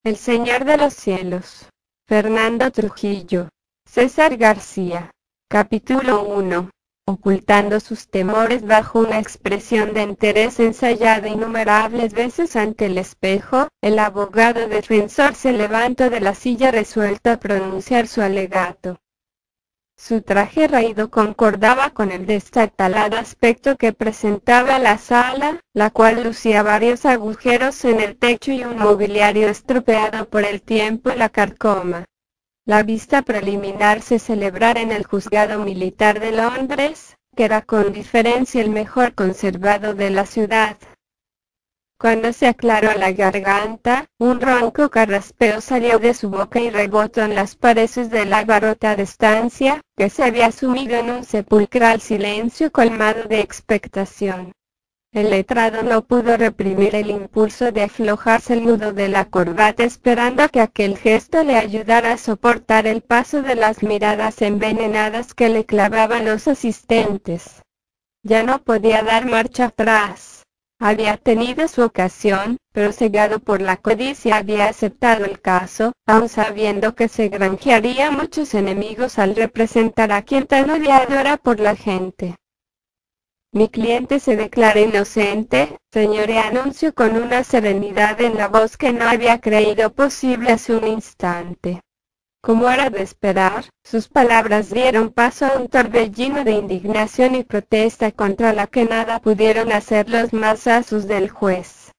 El Señor de los Cielos. Fernando Trujillo. César García. Capítulo 1. Ocultando sus temores bajo una expresión de interés ensayada innumerables veces ante el espejo, el abogado defensor se levantó de la silla resuelto a pronunciar su alegato. Su traje raído concordaba con el destartalado aspecto que presentaba la sala, la cual lucía varios agujeros en el techo y un mobiliario estropeado por el tiempo y la carcoma. La vista preliminar se celebrara en el juzgado militar de Londres, que era con diferencia el mejor conservado de la ciudad. Cuando se aclaró la garganta, un ronco carraspeo salió de su boca y rebotó en las paredes de la abarrotada estancia, que se había sumido en un sepulcral silencio colmado de expectación. El letrado no pudo reprimir el impulso de aflojarse el nudo de la corbata esperando que aquel gesto le ayudara a soportar el paso de las miradas envenenadas que le clavaban los asistentes. Ya no podía dar marcha atrás. Había tenido su ocasión, pero cegado por la codicia había aceptado el caso, aun sabiendo que se granjearía muchos enemigos al representar a quien tan odiado era por la gente. Mi cliente se declara inocente, señor, anunció con una serenidad en la voz que no había creído posible hace un instante. Como era de esperar, sus palabras dieron paso a un torbellino de indignación y protesta contra la que nada pudieron hacer los mazazos del juez.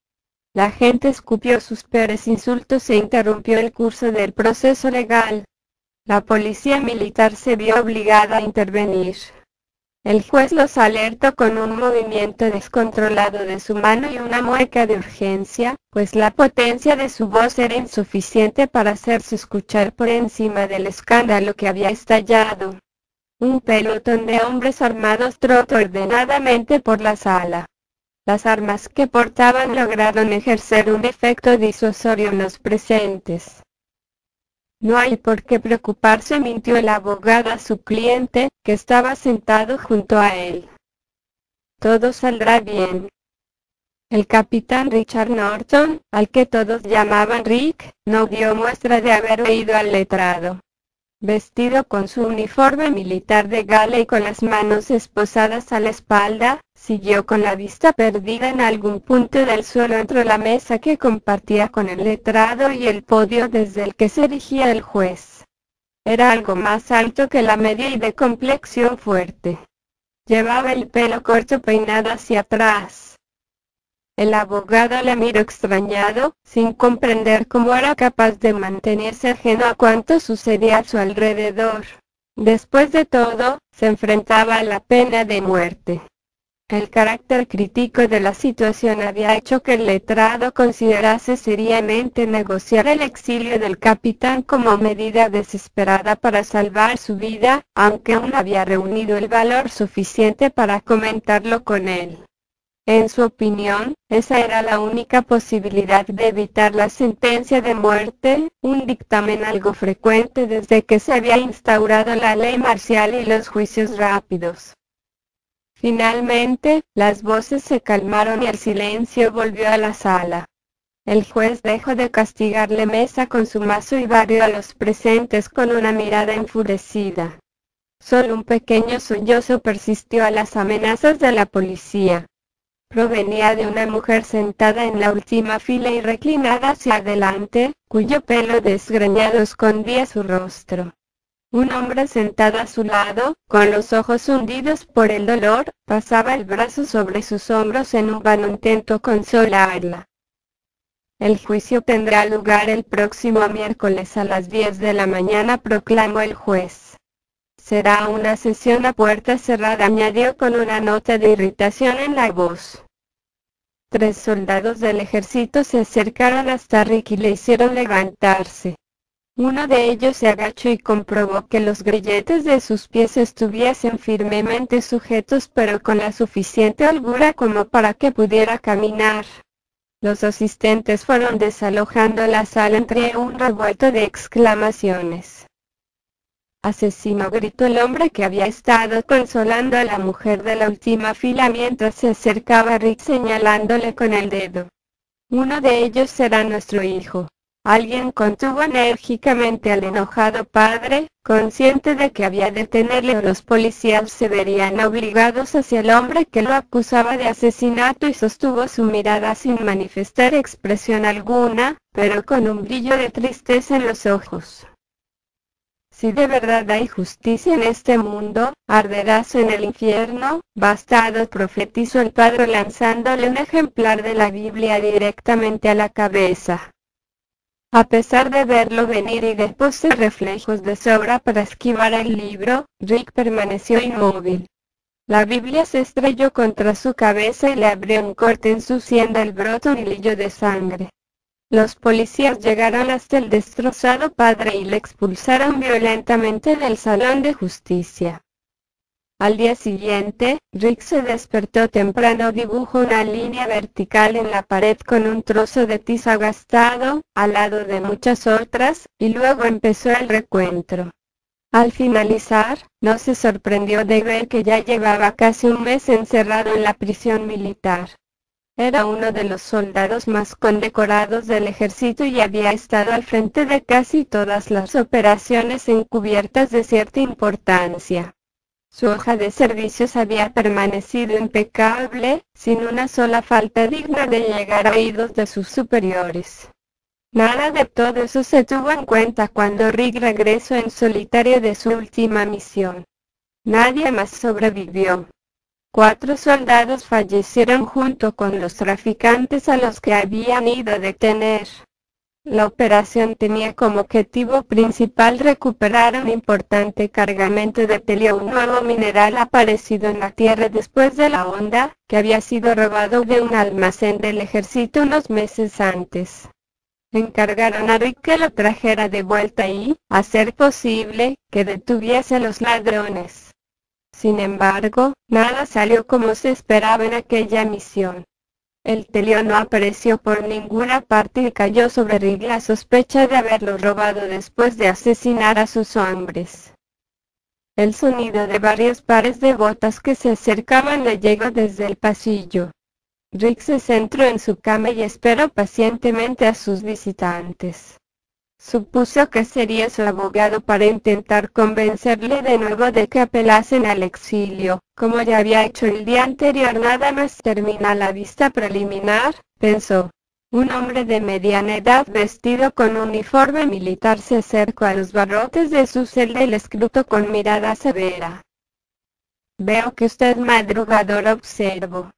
La gente escupió sus peores insultos e interrumpió el curso del proceso legal. La policía militar se vio obligada a intervenir. El juez los alertó con un movimiento descontrolado de su mano y una mueca de urgencia, pues la potencia de su voz era insuficiente para hacerse escuchar por encima del escándalo que había estallado. Un pelotón de hombres armados trotó ordenadamente por la sala. Las armas que portaban lograron ejercer un efecto disuasorio en los presentes. No hay por qué preocuparse, mintió el abogado a su cliente, que estaba sentado junto a él. Todo saldrá bien. El capitán Richard Norton, al que todos llamaban Rick, no dio muestra de haber oído al letrado. Vestido con su uniforme militar de gala y con las manos esposadas a la espalda, siguió con la vista perdida en algún punto del suelo entre la mesa que compartía con el letrado y el podio desde el que se erigía el juez. Era algo más alto que la media y de complexión fuerte. Llevaba el pelo corto peinado hacia atrás. El abogado le miró extrañado, sin comprender cómo era capaz de mantenerse ajeno a cuanto sucedía a su alrededor. Después de todo, se enfrentaba a la pena de muerte. El carácter crítico de la situación había hecho que el letrado considerase seriamente negociar el exilio del capitán como medida desesperada para salvar su vida, aunque aún no había reunido el valor suficiente para comentarlo con él. En su opinión, esa era la única posibilidad de evitar la sentencia de muerte, un dictamen algo frecuente desde que se había instaurado la ley marcial y los juicios rápidos. Finalmente, las voces se calmaron y el silencio volvió a la sala. El juez dejó de castigarle mesa con su mazo y barrió a los presentes con una mirada enfurecida. Solo un pequeño sollozo persistió a las amenazas de la policía. Provenía de una mujer sentada en la última fila y reclinada hacia adelante, cuyo pelo desgreñado escondía su rostro. Un hombre sentado a su lado, con los ojos hundidos por el dolor, pasaba el brazo sobre sus hombros en un vano intento consolarla. El juicio tendrá lugar el próximo miércoles a las 10 de la mañana, proclamó el juez. Será una sesión a puerta cerrada, añadió con una nota de irritación en la voz. 3 soldados del ejército se acercaron hasta Rick y le hicieron levantarse. Uno de ellos se agachó y comprobó que los grilletes de sus pies estuviesen firmemente sujetos, pero con la suficiente holgura como para que pudiera caminar. Los asistentes fueron desalojando la sala entre un revuelto de exclamaciones. Asesino, gritó el hombre que había estado consolando a la mujer de la última fila mientras se acercaba a Rick señalándole con el dedo. Uno de ellos será nuestro hijo. Alguien contuvo enérgicamente al enojado padre, consciente de que había de detenerle o los policías se verían obligados hacia el hombre que lo acusaba de asesinato y sostuvo su mirada sin manifestar expresión alguna, pero con un brillo de tristeza en los ojos. Si de verdad hay justicia en este mundo, arderás en el infierno, bastardo, profetizó el padre lanzándole un ejemplar de la Biblia directamente a la cabeza. A pesar de verlo venir y de poseer reflejos de sobra para esquivar el libro, Rick permaneció inmóvil. La Biblia se estrelló contra su cabeza y le abrió un corte ensuciando el broto un hilillo de sangre. Los policías llegaron hasta el destrozado padre y le expulsaron violentamente del salón de justicia. Al día siguiente, Rick se despertó temprano, dibujó una línea vertical en la pared con un trozo de tiza gastado, al lado de muchas otras, y luego empezó el recuento. Al finalizar, no se sorprendió de ver que ya llevaba casi un mes encerrado en la prisión militar. Era uno de los soldados más condecorados del ejército y había estado al frente de casi todas las operaciones encubiertas de cierta importancia. Su hoja de servicios había permanecido impecable, sin una sola falta digna de llegar a oídos de sus superiores. Nada de todo eso se tuvo en cuenta cuando Rick regresó en solitario de su última misión. Nadie más sobrevivió. 4 soldados fallecieron junto con los traficantes a los que habían ido a detener. La operación tenía como objetivo principal recuperar un importante cargamento de helio, un nuevo mineral aparecido en la Tierra después de la Onda, que había sido robado de un almacén del ejército unos meses antes. Encargaron a Rick que lo trajera de vuelta y, a ser posible, que detuviese a los ladrones. Sin embargo, nada salió como se esperaba en aquella misión. El helio no apareció por ninguna parte y cayó sobre Rick la sospecha de haberlo robado después de asesinar a sus hombres. El sonido de varios pares de botas que se acercaban le llegó desde el pasillo. Rick se centró en su cama y esperó pacientemente a sus visitantes. Supuso que sería su abogado para intentar convencerle de nuevo de que apelasen al exilio, como ya había hecho el día anterior. Nada más termina la vista preliminar, pensó. Un hombre de mediana edad vestido con uniforme militar se acercó a los barrotes de su celda y le escrutó con mirada severa. Veo que usted es madrugador, observo.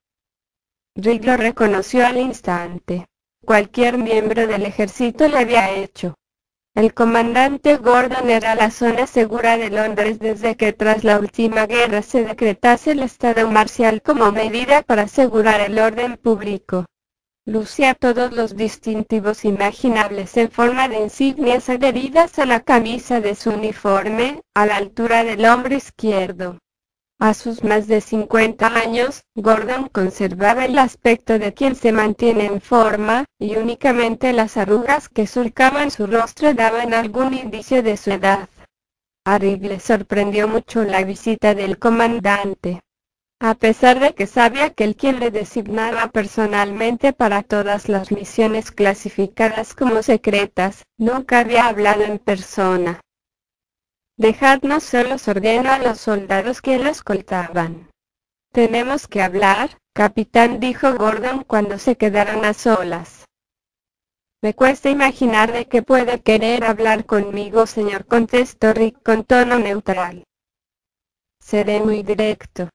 Rick lo reconoció al instante. Cualquier miembro del ejército le había hecho. El comandante Gordon era la zona segura de Londres desde que tras la última guerra se decretase el estado marcial como medida para asegurar el orden público. Lucía todos los distintivos imaginables en forma de insignias adheridas a la camisa de su uniforme, a la altura del hombro izquierdo. A sus más de 50 años, Gordon conservaba el aspecto de quien se mantiene en forma, y únicamente las arrugas que surcaban su rostro daban algún indicio de su edad. A Rick le sorprendió mucho la visita del comandante. A pesar de que sabía que él quien le designaba personalmente para todas las misiones clasificadas como secretas, nunca había hablado en persona. Dejadnos solos, ordenó a los soldados que lo escoltaban. Tenemos que hablar, capitán, dijo Gordon cuando se quedaron a solas. Me cuesta imaginar de qué puede querer hablar conmigo, señor, contestó Rick con tono neutral. Seré muy directo.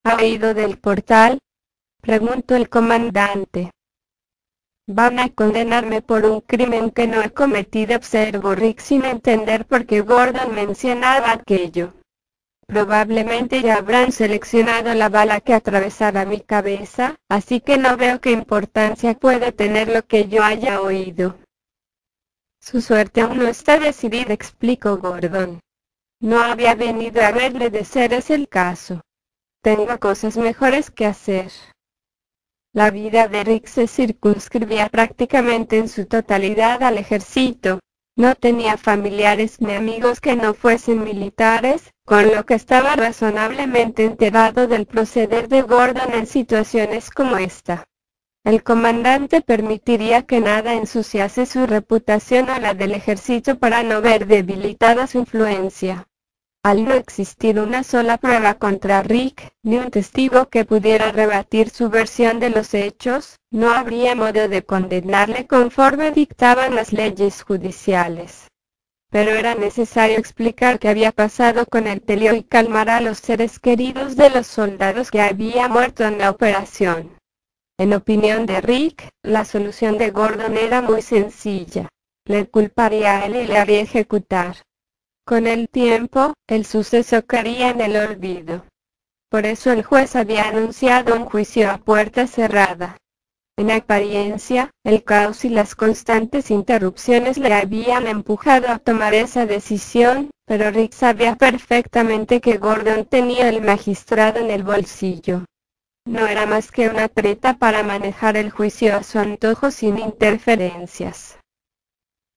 ¿Ha oído del portal?, preguntó el comandante. Van a condenarme por un crimen que no he cometido, observó Rick sin entender por qué Gordon mencionaba aquello. Probablemente ya habrán seleccionado la bala que atravesará mi cabeza, así que no veo qué importancia puede tener lo que yo haya oído. Su suerte aún no está decidida, explicó Gordon. No había venido a verle de ser ese el caso. Tengo cosas mejores que hacer. La vida de Rick se circunscribía prácticamente en su totalidad al ejército. No tenía familiares ni amigos que no fuesen militares, con lo que estaba razonablemente enterado del proceder de Gordon en situaciones como esta. El comandante permitiría que nada ensuciase su reputación o la del ejército para no ver debilitada su influencia. Al no existir una sola prueba contra Rick, ni un testigo que pudiera rebatir su versión de los hechos, no habría modo de condenarle conforme dictaban las leyes judiciales. Pero era necesario explicar qué había pasado con el Telio y calmar a los seres queridos de los soldados que habían muerto en la operación. En opinión de Rick, la solución de Gordon era muy sencilla. Le culparía a él y le haría ejecutar. Con el tiempo, el suceso caería en el olvido. Por eso el juez había anunciado un juicio a puerta cerrada. En apariencia, el caos y las constantes interrupciones le habían empujado a tomar esa decisión, pero Rick sabía perfectamente que Gordon tenía el magistrado en el bolsillo. No era más que una treta para manejar el juicio a su antojo sin interferencias.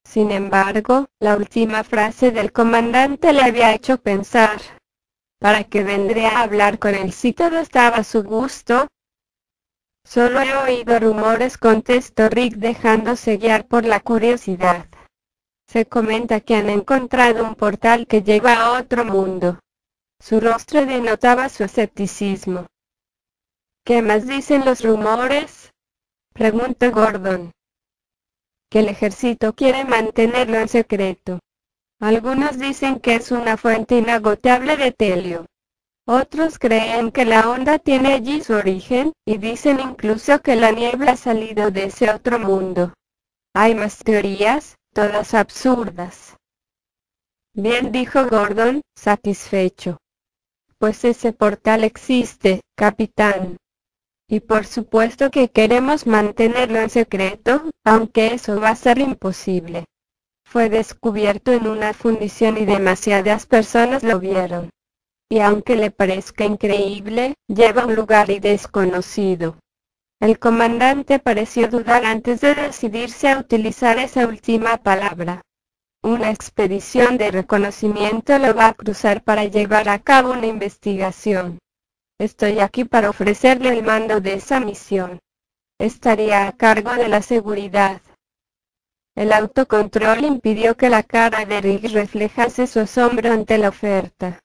Sin embargo, la última frase del comandante le había hecho pensar. ¿Para qué vendría a hablar con él si todo estaba a su gusto? Solo he oído rumores, contestó Rick dejándose guiar por la curiosidad. Se comenta que han encontrado un portal que lleva a otro mundo. Su rostro denotaba su escepticismo. ¿Qué más dicen los rumores?, preguntó Gordon. Que el ejército quiere mantenerlo en secreto. Algunos dicen que es una fuente inagotable de telio. Otros creen que la onda tiene allí su origen, y dicen incluso que la niebla ha salido de ese otro mundo. Hay más teorías, todas absurdas. Bien, dijo Gordon, satisfecho. Pues ese portal existe, capitán. Y por supuesto que queremos mantenerlo en secreto, aunque eso va a ser imposible. Fue descubierto en una fundición y demasiadas personas lo vieron. Y aunque le parezca increíble, lleva a un lugar desconocido. El comandante pareció dudar antes de decidirse a utilizar esa última palabra. Una expedición de reconocimiento lo va a cruzar para llevar a cabo una investigación. Estoy aquí para ofrecerle el mando de esa misión. Estaría a cargo de la seguridad. El autocontrol impidió que la cara de Rick reflejase su asombro ante la oferta.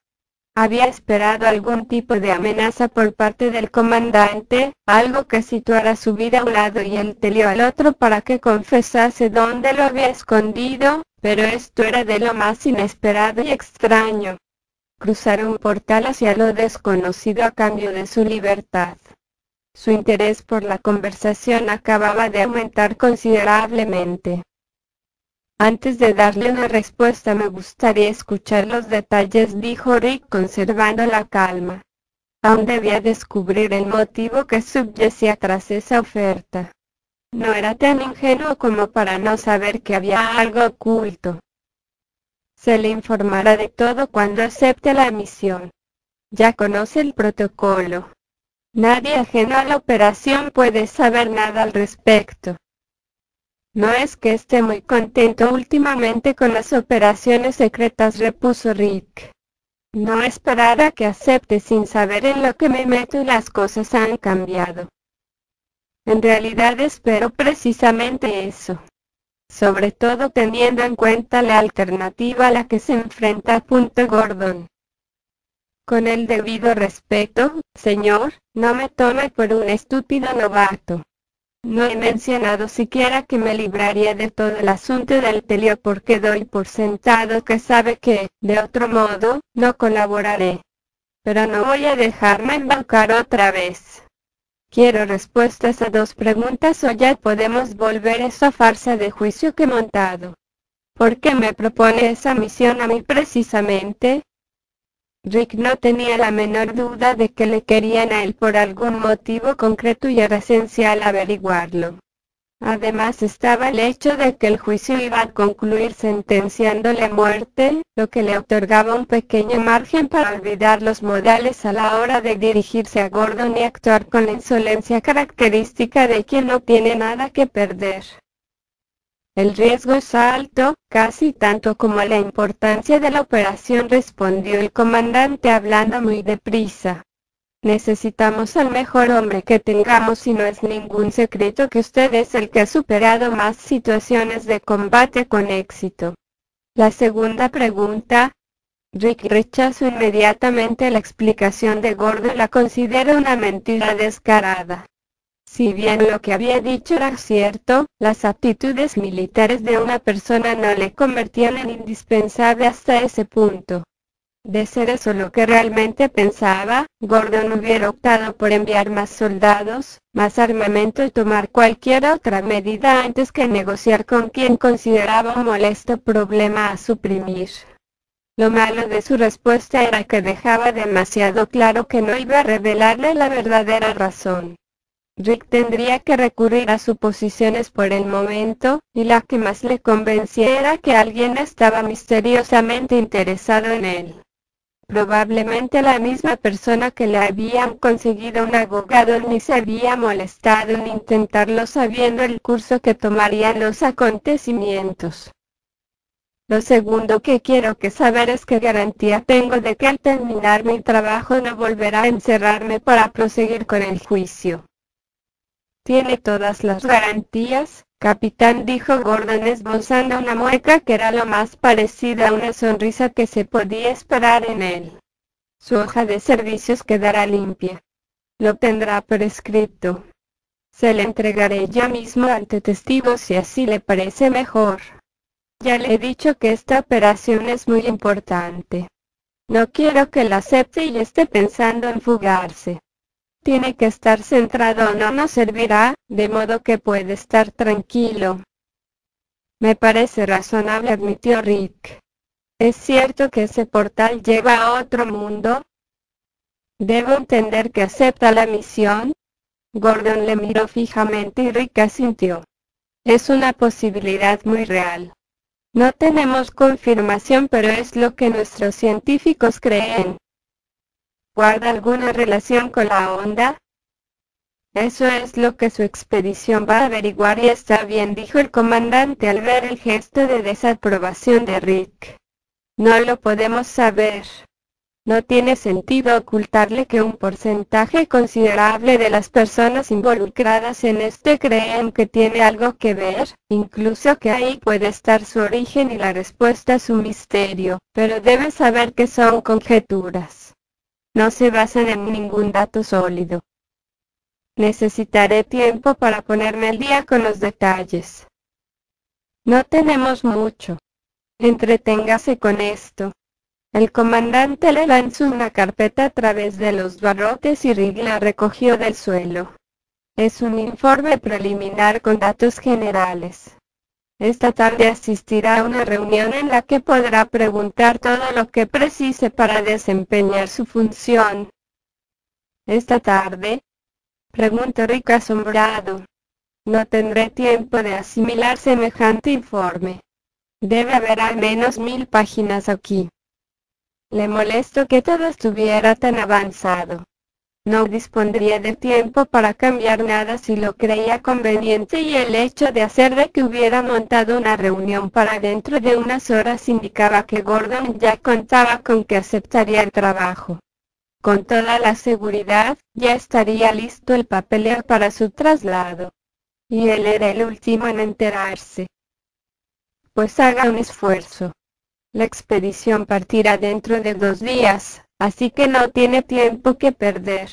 Había esperado algún tipo de amenaza por parte del comandante, algo que situara su vida a un lado y el Telio al otro para que confesase dónde lo había escondido, pero esto era de lo más inesperado y extraño. Cruzar un portal hacia lo desconocido a cambio de su libertad. Su interés por la conversación acababa de aumentar considerablemente. Antes de darle una respuesta me gustaría escuchar los detalles, dijo Rick conservando la calma. Aún debía descubrir el motivo que subyacía tras esa oferta. No era tan ingenuo como para no saber que había algo oculto. Se le informará de todo cuando acepte la misión. Ya conoce el protocolo. Nadie ajeno a la operación puede saber nada al respecto. No es que esté muy contento últimamente con las operaciones secretas, repuso Rick. No esperara que acepte sin saber en lo que me meto y las cosas han cambiado. En realidad espero precisamente eso. Sobre todo teniendo en cuenta la alternativa a la que se enfrenta. Gordon. Con el debido respeto, señor, no me tome por un estúpido novato. No he mencionado siquiera que me libraría de todo el asunto del Telio porque doy por sentado que sabe que, de otro modo, no colaboraré. Pero no voy a dejarme embaucar otra vez. Quiero respuestas a dos preguntas o ya podemos volver a esa farsa de juicio que he montado. ¿Por qué me propone esa misión a mí precisamente? Rick no tenía la menor duda de que le querían a él por algún motivo concreto y era esencial averiguarlo. Además estaba el hecho de que el juicio iba a concluir sentenciándole a muerte, lo que le otorgaba un pequeño margen para olvidar los modales a la hora de dirigirse a Gordon y actuar con la insolencia característica de quien no tiene nada que perder. El riesgo es alto, casi tanto como la importancia de la operación, respondió el comandante hablando muy deprisa. Necesitamos al mejor hombre que tengamos y no es ningún secreto que usted es el que ha superado más situaciones de combate con éxito. La segunda pregunta. Rick rechazó inmediatamente la explicación de Gordon y la considera una mentira descarada. Si bien lo que había dicho era cierto, las aptitudes militares de una persona no le convertían en indispensable hasta ese punto. De ser eso lo que realmente pensaba, Gordon hubiera optado por enviar más soldados, más armamento y tomar cualquier otra medida antes que negociar con quien consideraba un molesto problema a suprimir. Lo malo de su respuesta era que dejaba demasiado claro que no iba a revelarle la verdadera razón. Rick tendría que recurrir a suposiciones por el momento, y la que más le convencía era que alguien estaba misteriosamente interesado en él. Probablemente la misma persona que le habían conseguido un abogado ni se había molestado en intentarlo sabiendo el curso que tomarían los acontecimientos. Lo segundo que quiero saber es qué garantía tengo de que al terminar mi trabajo no volverá a encerrarme para proseguir con el juicio. Tiene todas las garantías, capitán, dijo Gordon esbozando una mueca que era lo más parecida a una sonrisa que se podía esperar en él. Su hoja de servicios quedará limpia. Lo tendrá por escrito. Se le entregaré yo mismo ante testigos si así le parece mejor. Ya le he dicho que esta operación es muy importante. No quiero que la acepte y esté pensando en fugarse. Tiene que estar centrado o no nos servirá, de modo que puede estar tranquilo. Me parece razonable, admitió Rick. ¿Es cierto que ese portal lleva a otro mundo? ¿Debo entender que acepta la misión? Gordon le miró fijamente y Rick asintió. Es una posibilidad muy real. No tenemos confirmación, pero es lo que nuestros científicos creen. ¿Guarda alguna relación con la onda? Eso es lo que su expedición va a averiguar y está bien, dijo el comandante al ver el gesto de desaprobación de Rick. No lo podemos saber. No tiene sentido ocultarle que un porcentaje considerable de las personas involucradas en este creen que tiene algo que ver, incluso que ahí puede estar su origen y la respuesta a su misterio, pero debe saber que son conjeturas. No se basan en ningún dato sólido. Necesitaré tiempo para ponerme al día con los detalles. No tenemos mucho. Entreténgase con esto. El comandante le lanzó una carpeta a través de los barrotes y Rick la recogió del suelo. Es un informe preliminar con datos generales. Esta tarde asistirá a una reunión en la que podrá preguntar todo lo que precise para desempeñar su función. ¿Esta tarde? Preguntó Rick asombrado. No tendré tiempo de asimilar semejante informe. Debe haber al menos 1000 páginas aquí. Le molestó que todo estuviera tan avanzado. No dispondría de tiempo para cambiar nada si lo creía conveniente y el hecho de hacer de que hubiera montado una reunión para dentro de unas horas indicaba que Gordon ya contaba con que aceptaría el trabajo. Con toda la seguridad, ya estaría listo el papeleo para su traslado. Y él era el último en enterarse. Pues haga un esfuerzo. La expedición partirá dentro de 2 días, así que no tiene tiempo que perder.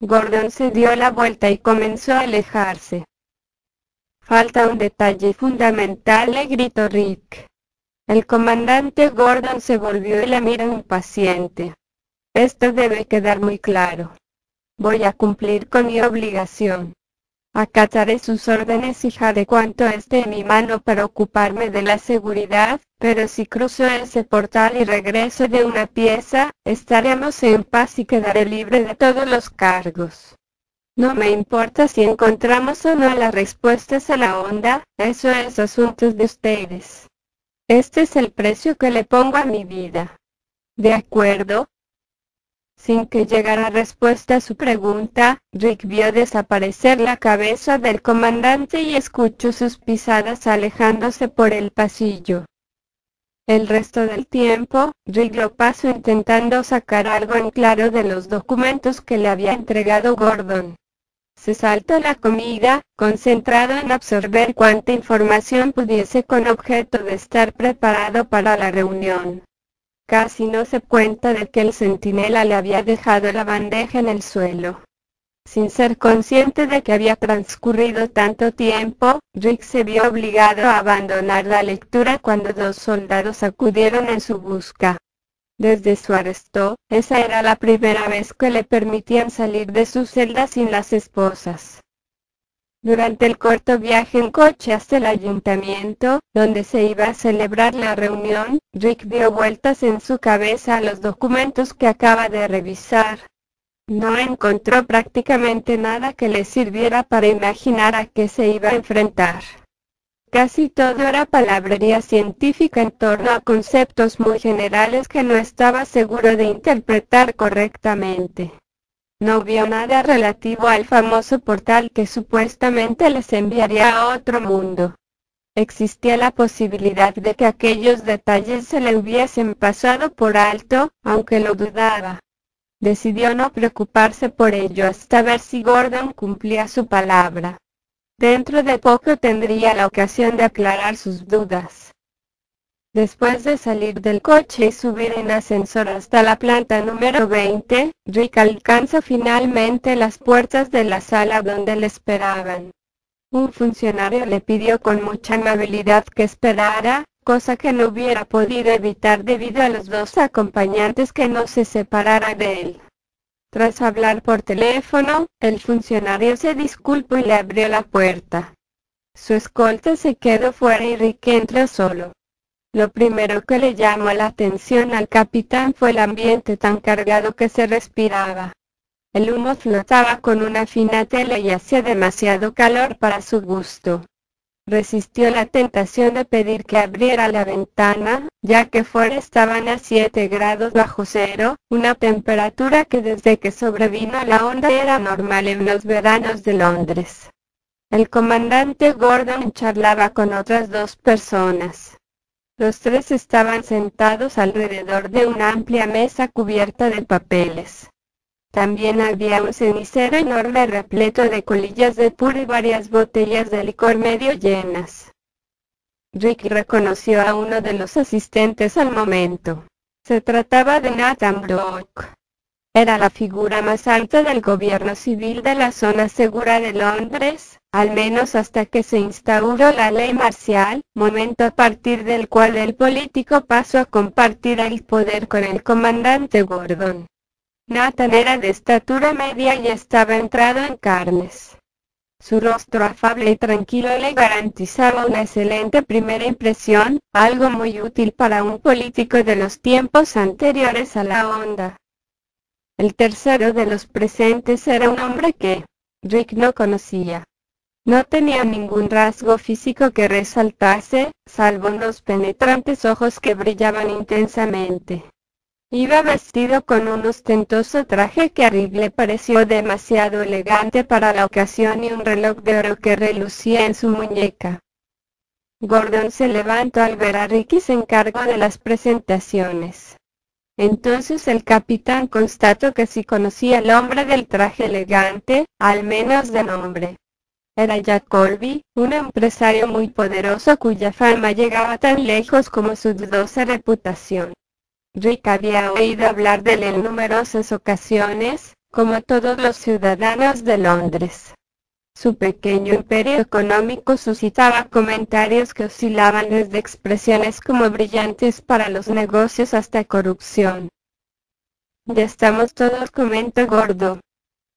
Gordon se dio la vuelta y comenzó a alejarse. Falta un detalle fundamental, le gritó Rick. El comandante Gordon se volvió y la miró impaciente. Esto debe quedar muy claro. Voy a cumplir con mi obligación. Acataré sus órdenes y haré cuanto esté en mi mano para ocuparme de la seguridad, pero si cruzo ese portal y regreso de una pieza, estaremos en paz y quedaré libre de todos los cargos. No me importa si encontramos o no las respuestas a la onda, eso es asunto de ustedes. Este es el precio que le pongo a mi vida. ¿De acuerdo? Sin que llegara respuesta a su pregunta, Rick vio desaparecer la cabeza del comandante y escuchó sus pisadas alejándose por el pasillo. El resto del tiempo, Rick lo pasó intentando sacar algo en claro de los documentos que le había entregado Gordon. Se saltó la comida, concentrado en absorber cuanta información pudiese con objeto de estar preparado para la reunión. Casi no se cuenta de que el centinela le había dejado la bandeja en el suelo. Sin ser consciente de que había transcurrido tanto tiempo, Rick se vio obligado a abandonar la lectura cuando 2 soldados acudieron en su busca. Desde su arresto, esa era la primera vez que le permitían salir de su celda sin las esposas. Durante el corto viaje en coche hasta el ayuntamiento, donde se iba a celebrar la reunión, Rick dio vueltas en su cabeza a los documentos que acaba de revisar. No encontró prácticamente nada que le sirviera para imaginar a qué se iba a enfrentar. Casi todo era palabrería científica en torno a conceptos muy generales que no estaba seguro de interpretar correctamente. No vio nada relativo al famoso portal que supuestamente les enviaría a otro mundo. Existía la posibilidad de que aquellos detalles se le hubiesen pasado por alto, aunque lo dudaba. Decidió no preocuparse por ello hasta ver si Gordon cumplía su palabra. Dentro de poco tendría la ocasión de aclarar sus dudas. Después de salir del coche y subir en ascensor hasta la planta número 20, Rick alcanza finalmente las puertas de la sala donde le esperaban. Un funcionario le pidió con mucha amabilidad que esperara, cosa que no hubiera podido evitar debido a los 2 acompañantes que no se separaran de él. Tras hablar por teléfono, el funcionario se disculpó y le abrió la puerta. Su escolta se quedó fuera y Rick entró solo. Lo primero que le llamó la atención al capitán fue el ambiente tan cargado que se respiraba. El humo flotaba con una fina tela y hacía demasiado calor para su gusto. Resistió la tentación de pedir que abriera la ventana, ya que fuera estaban a 7 grados bajo cero, una temperatura que desde que sobrevino la onda era normal en los veranos de Londres. El comandante Gordon charlaba con otras 2 personas. Los 3 estaban sentados alrededor de una amplia mesa cubierta de papeles. También había un cenicero enorme repleto de colillas de puro y varias botellas de licor medio llenas. Rick reconoció a uno de los asistentes al momento. Se trataba de Nathan Brock. Era la figura más alta del gobierno civil de la zona segura de Londres, al menos hasta que se instauró la ley marcial, momento a partir del cual el político pasó a compartir el poder con el comandante Gordon. Nathan era de estatura media y estaba entrado en carnes. Su rostro afable y tranquilo le garantizaba una excelente primera impresión, algo muy útil para un político de los tiempos anteriores a la onda. El tercero de los presentes era un hombre que Rick no conocía. No tenía ningún rasgo físico que resaltase, salvo unos penetrantes ojos que brillaban intensamente. Iba vestido con un ostentoso traje que a Rick le pareció demasiado elegante para la ocasión y un reloj de oro que relucía en su muñeca. Gordon se levantó al ver a Rick y se encargó de las presentaciones. Entonces el capitán constató que sí conocía al hombre del traje elegante, al menos de nombre. Era Jack Colby, un empresario muy poderoso cuya fama llegaba tan lejos como su dudosa reputación. Rick había oído hablar de él en numerosas ocasiones, como todos los ciudadanos de Londres. Su pequeño imperio económico suscitaba comentarios que oscilaban desde expresiones como brillantes para los negocios hasta corrupción. Ya estamos todos, comentó Gordo.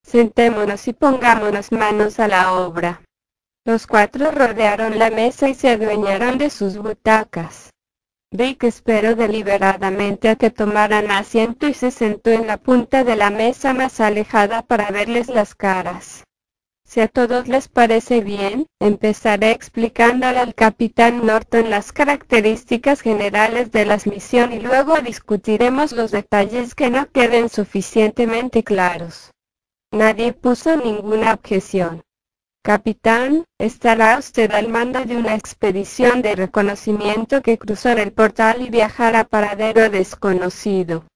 Sentémonos y pongámonos manos a la obra. Los 4 rodearon la mesa y se adueñaron de sus butacas. Rick esperó deliberadamente a que tomaran asiento y se sentó en la punta de la mesa más alejada para verles las caras. Si a todos les parece bien, empezaré explicándole al capitán Norton las características generales de la misión y luego discutiremos los detalles que no queden suficientemente claros. Nadie puso ninguna objeción. Capitán, estará usted al mando de una expedición de reconocimiento que cruzará el portal y viajará a paradero desconocido.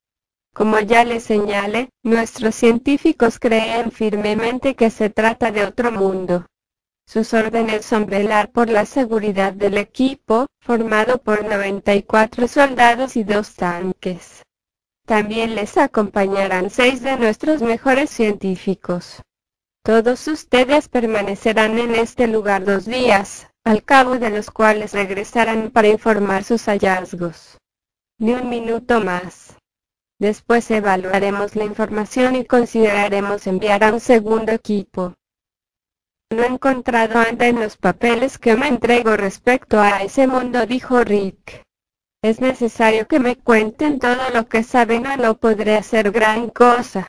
Como ya le señalé, nuestros científicos creen firmemente que se trata de otro mundo. Sus órdenes son velar por la seguridad del equipo, formado por 94 soldados y 2 tanques. También les acompañarán 6 de nuestros mejores científicos. Todos ustedes permanecerán en este lugar 2 días, al cabo de los cuales regresarán para informar sus hallazgos. Ni un minuto más. Después evaluaremos la información y consideraremos enviar a un segundo equipo. No he encontrado anda en los papeles que me entrego respecto a ese mundo, dijo Rick. Es necesario que me cuenten todo lo que saben o no podré hacer gran cosa.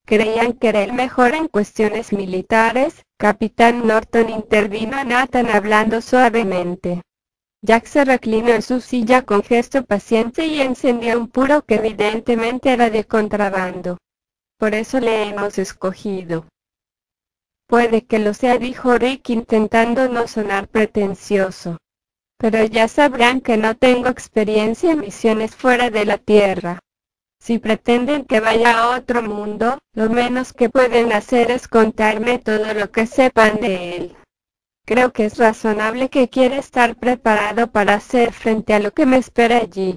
Creían que era el mejor en cuestiones militares. Capitán Norton intervino Nathan hablando suavemente. Jack se reclinó en su silla con gesto paciente y encendió un puro que evidentemente era de contrabando. Por eso le hemos escogido. Puede que lo sea, dijo Rick intentando no sonar pretencioso. Pero ya sabrán que no tengo experiencia en misiones fuera de la Tierra. Si pretenden que vaya a otro mundo, lo menos que pueden hacer es contarme todo lo que sepan de él. Creo que es razonable que quiera estar preparado para hacer frente a lo que me espera allí.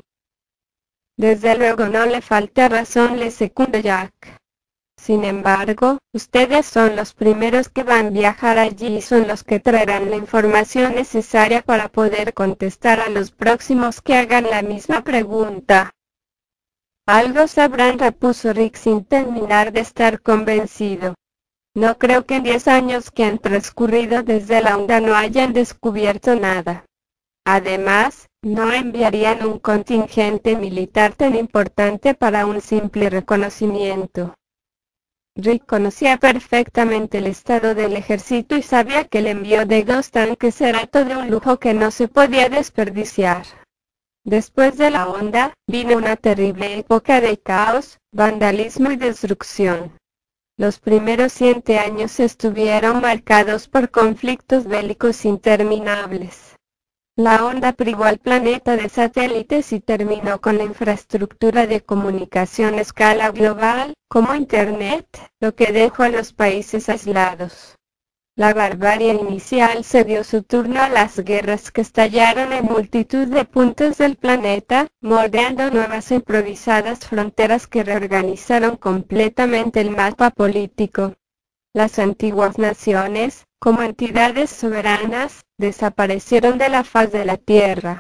Desde luego no le falta razón, le secundó Jack. Sin embargo, ustedes son los primeros que van a viajar allí y son los que traerán la información necesaria para poder contestar a los próximos que hagan la misma pregunta. Algo sabrán, repuso Rick sin terminar de estar convencido. No creo que en 10 años que han transcurrido desde la onda no hayan descubierto nada. Además, no enviarían un contingente militar tan importante para un simple reconocimiento. Rick conocía perfectamente el estado del ejército y sabía que el envío de 2 tanques era todo un lujo que no se podía desperdiciar. Después de la onda, vino una terrible época de caos, vandalismo y destrucción. Los primeros 100 años estuvieron marcados por conflictos bélicos interminables. La onda privó al planeta de satélites y terminó con la infraestructura de comunicación a escala global, como Internet, lo que dejó a los países aislados. La barbarie inicial se dio su turno a las guerras que estallaron en multitud de puntos del planeta, moldeando nuevas improvisadas fronteras que reorganizaron completamente el mapa político. Las antiguas naciones, como entidades soberanas, desaparecieron de la faz de la Tierra.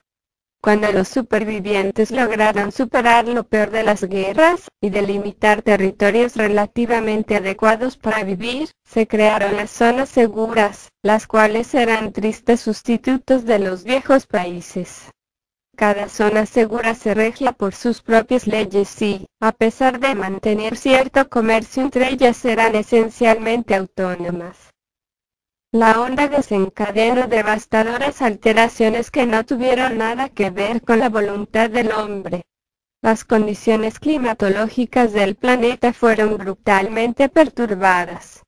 Cuando los supervivientes lograron superar lo peor de las guerras, y delimitar territorios relativamente adecuados para vivir, se crearon las zonas seguras, las cuales eran tristes sustitutos de los viejos países. Cada zona segura se regía por sus propias leyes y, a pesar de mantener cierto comercio entre ellas, eran esencialmente autónomas. La onda desencadenó devastadoras alteraciones que no tuvieron nada que ver con la voluntad del hombre. Las condiciones climatológicas del planeta fueron brutalmente perturbadas.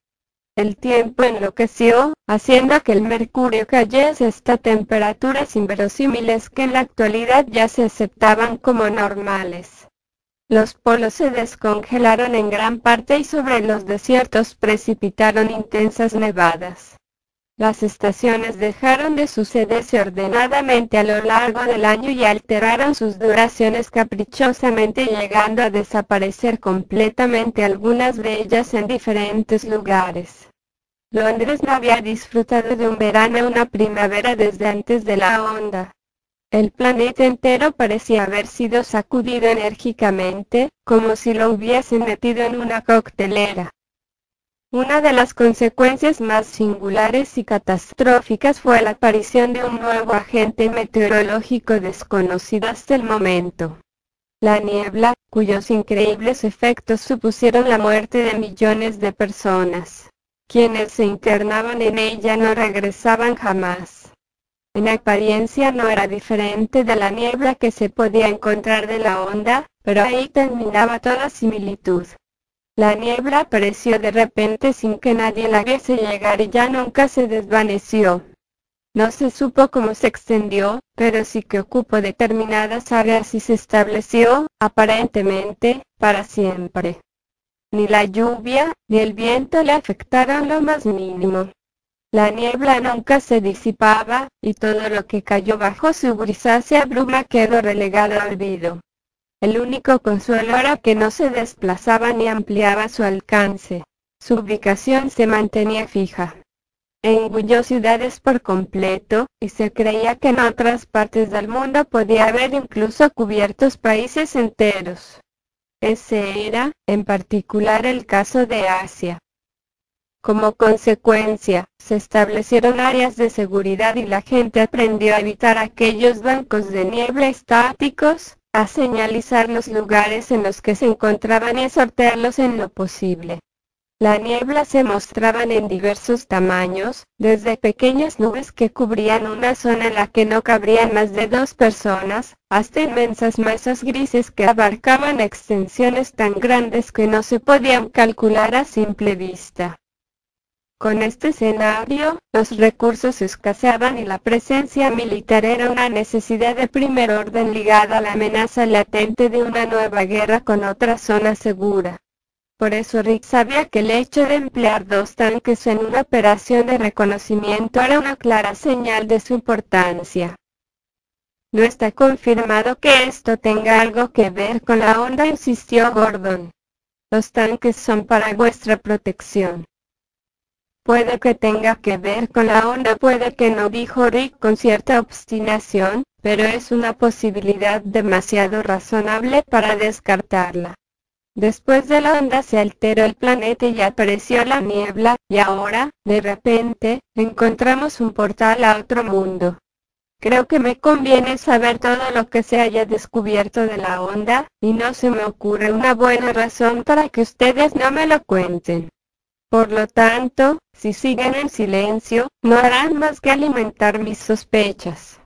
El tiempo enloqueció, haciendo que el mercurio cayese hasta temperaturas inverosímiles que en la actualidad ya se aceptaban como normales. Los polos se descongelaron en gran parte y sobre los desiertos precipitaron intensas nevadas. Las estaciones dejaron de sucederse ordenadamente a lo largo del año y alteraron sus duraciones caprichosamente, llegando a desaparecer completamente algunas de ellas en diferentes lugares. Londres no había disfrutado de un verano o una primavera desde antes de la onda. El planeta entero parecía haber sido sacudido enérgicamente, como si lo hubiesen metido en una coctelera. Una de las consecuencias más singulares y catastróficas fue la aparición de un nuevo agente meteorológico desconocido hasta el momento. La niebla, cuyos increíbles efectos supusieron la muerte de millones de personas. Quienes se internaban en ella no regresaban jamás. En apariencia no era diferente de la niebla que se podía encontrar de la onda, pero ahí terminaba toda similitud. La niebla apareció de repente sin que nadie la viese llegar y ya nunca se desvaneció. No se supo cómo se extendió, pero sí que ocupó determinadas áreas y se estableció, aparentemente, para siempre. Ni la lluvia, ni el viento le afectaron lo más mínimo. La niebla nunca se disipaba, y todo lo que cayó bajo su grisácea bruma quedó relegado al olvido. El único consuelo era que no se desplazaba ni ampliaba su alcance. Su ubicación se mantenía fija. Engulló ciudades por completo, y se creía que en otras partes del mundo podía haber incluso cubiertos países enteros. Ese era, en particular, el caso de Asia. Como consecuencia, se establecieron áreas de seguridad y la gente aprendió a evitar aquellos bancos de niebla estáticos, a señalizar los lugares en los que se encontraban y a sortearlos en lo posible. La niebla se mostraban en diversos tamaños, desde pequeñas nubes que cubrían una zona en la que no cabrían más de 2 personas, hasta inmensas masas grises que abarcaban extensiones tan grandes que no se podían calcular a simple vista. Con este escenario, los recursos escaseaban y la presencia militar era una necesidad de primer orden ligada a la amenaza latente de una nueva guerra con otra zona segura. Por eso Rick sabía que el hecho de emplear 2 tanques en una operación de reconocimiento era una clara señal de su importancia. No está confirmado que esto tenga algo que ver con la onda, insistió Gordon. Los tanques son para vuestra protección. Puede que tenga que ver con la onda, puede que no, dijo Rick con cierta obstinación, pero es una posibilidad demasiado razonable para descartarla. Después de la onda se alteró el planeta y apareció la niebla, y ahora, de repente, encontramos un portal a otro mundo. Creo que me conviene saber todo lo que se haya descubierto de la onda, y no se me ocurre una buena razón para que ustedes no me lo cuenten. Por lo tanto, si siguen en silencio, no harán más que alimentar mis sospechas.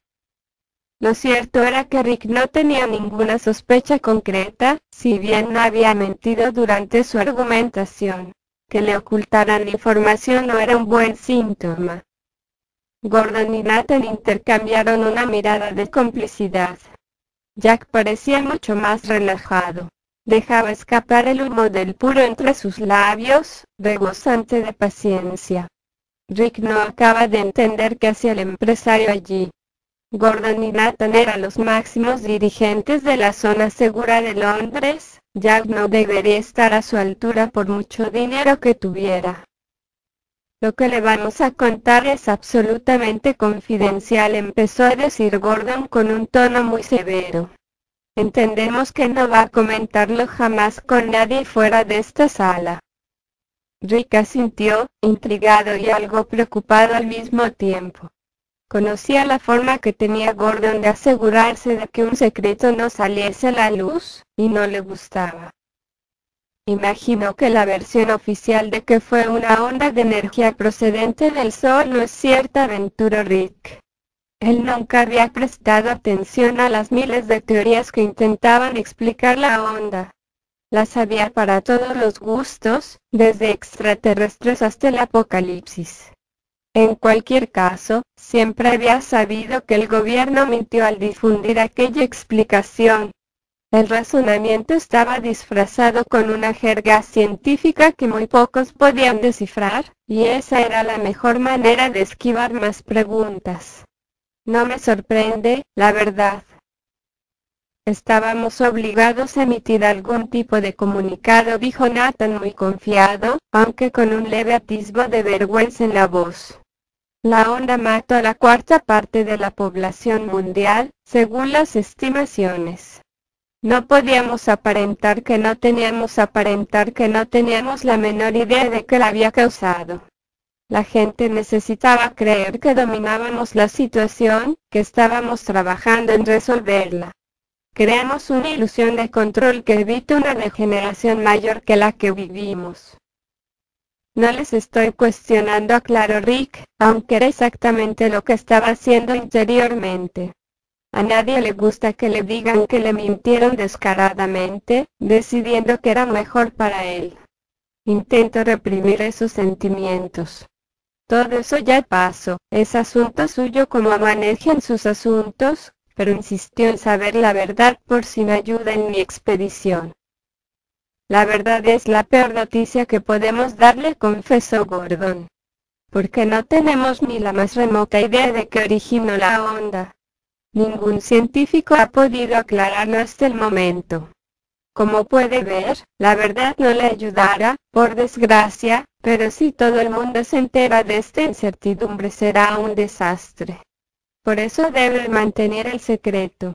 Lo cierto era que Rick no tenía ninguna sospecha concreta, si bien no había mentido durante su argumentación. Que le ocultaran información no era un buen síntoma. Gordon y Nathan intercambiaron una mirada de complicidad. Jack parecía mucho más relajado. Dejaba escapar el humo del puro entre sus labios, rebosante de paciencia. Rick no acaba de entender qué hacía el empresario allí. Gordon y Nathan eran los máximos dirigentes de la zona segura de Londres. Jack no debería estar a su altura por mucho dinero que tuviera. Lo que le vamos a contar es absolutamente confidencial, empezó a decir Gordon con un tono muy severo. Entendemos que no va a comentarlo jamás con nadie fuera de esta sala. Rick asintió, intrigado y algo preocupado al mismo tiempo. Conocía la forma que tenía Gordon de asegurarse de que un secreto no saliese a la luz, y no le gustaba. Imaginó que la versión oficial de que fue una onda de energía procedente del Sol no es cierta, aventuró Rick. Él nunca había prestado atención a las miles de teorías que intentaban explicar la onda. Las había para todos los gustos, desde extraterrestres hasta el apocalipsis. En cualquier caso, siempre había sabido que el gobierno mintió al difundir aquella explicación. El razonamiento estaba disfrazado con una jerga científica que muy pocos podían descifrar, y esa era la mejor manera de esquivar más preguntas. No me sorprende, la verdad. Estábamos obligados a emitir algún tipo de comunicado, dijo Nathan muy confiado, aunque con un leve atisbo de vergüenza en la voz. La onda mató a la 1/4 parte de la población mundial, según las estimaciones. No podíamos aparentar que no teníamos la menor idea de qué la había causado. La gente necesitaba creer que dominábamos la situación, que estábamos trabajando en resolverla. Creamos una ilusión de control que evita una degeneración mayor que la que vivimos. No les estoy cuestionando, aclaró Rick, aunque era exactamente lo que estaba haciendo interiormente. A nadie le gusta que le digan que le mintieron descaradamente, decidiendo que era mejor para él. Intento reprimir esos sentimientos. Todo eso ya pasó, es asunto suyo como manejan sus asuntos, pero insistió en saber la verdad por si me ayuda en mi expedición. La verdad es la peor noticia que podemos darle, confesó Gordon. Porque no tenemos ni la más remota idea de qué originó la onda. Ningún científico ha podido aclararlo hasta el momento. Como puede ver, la verdad no le ayudará, por desgracia, pero si todo el mundo se entera de esta incertidumbre será un desastre. Por eso debe mantener el secreto.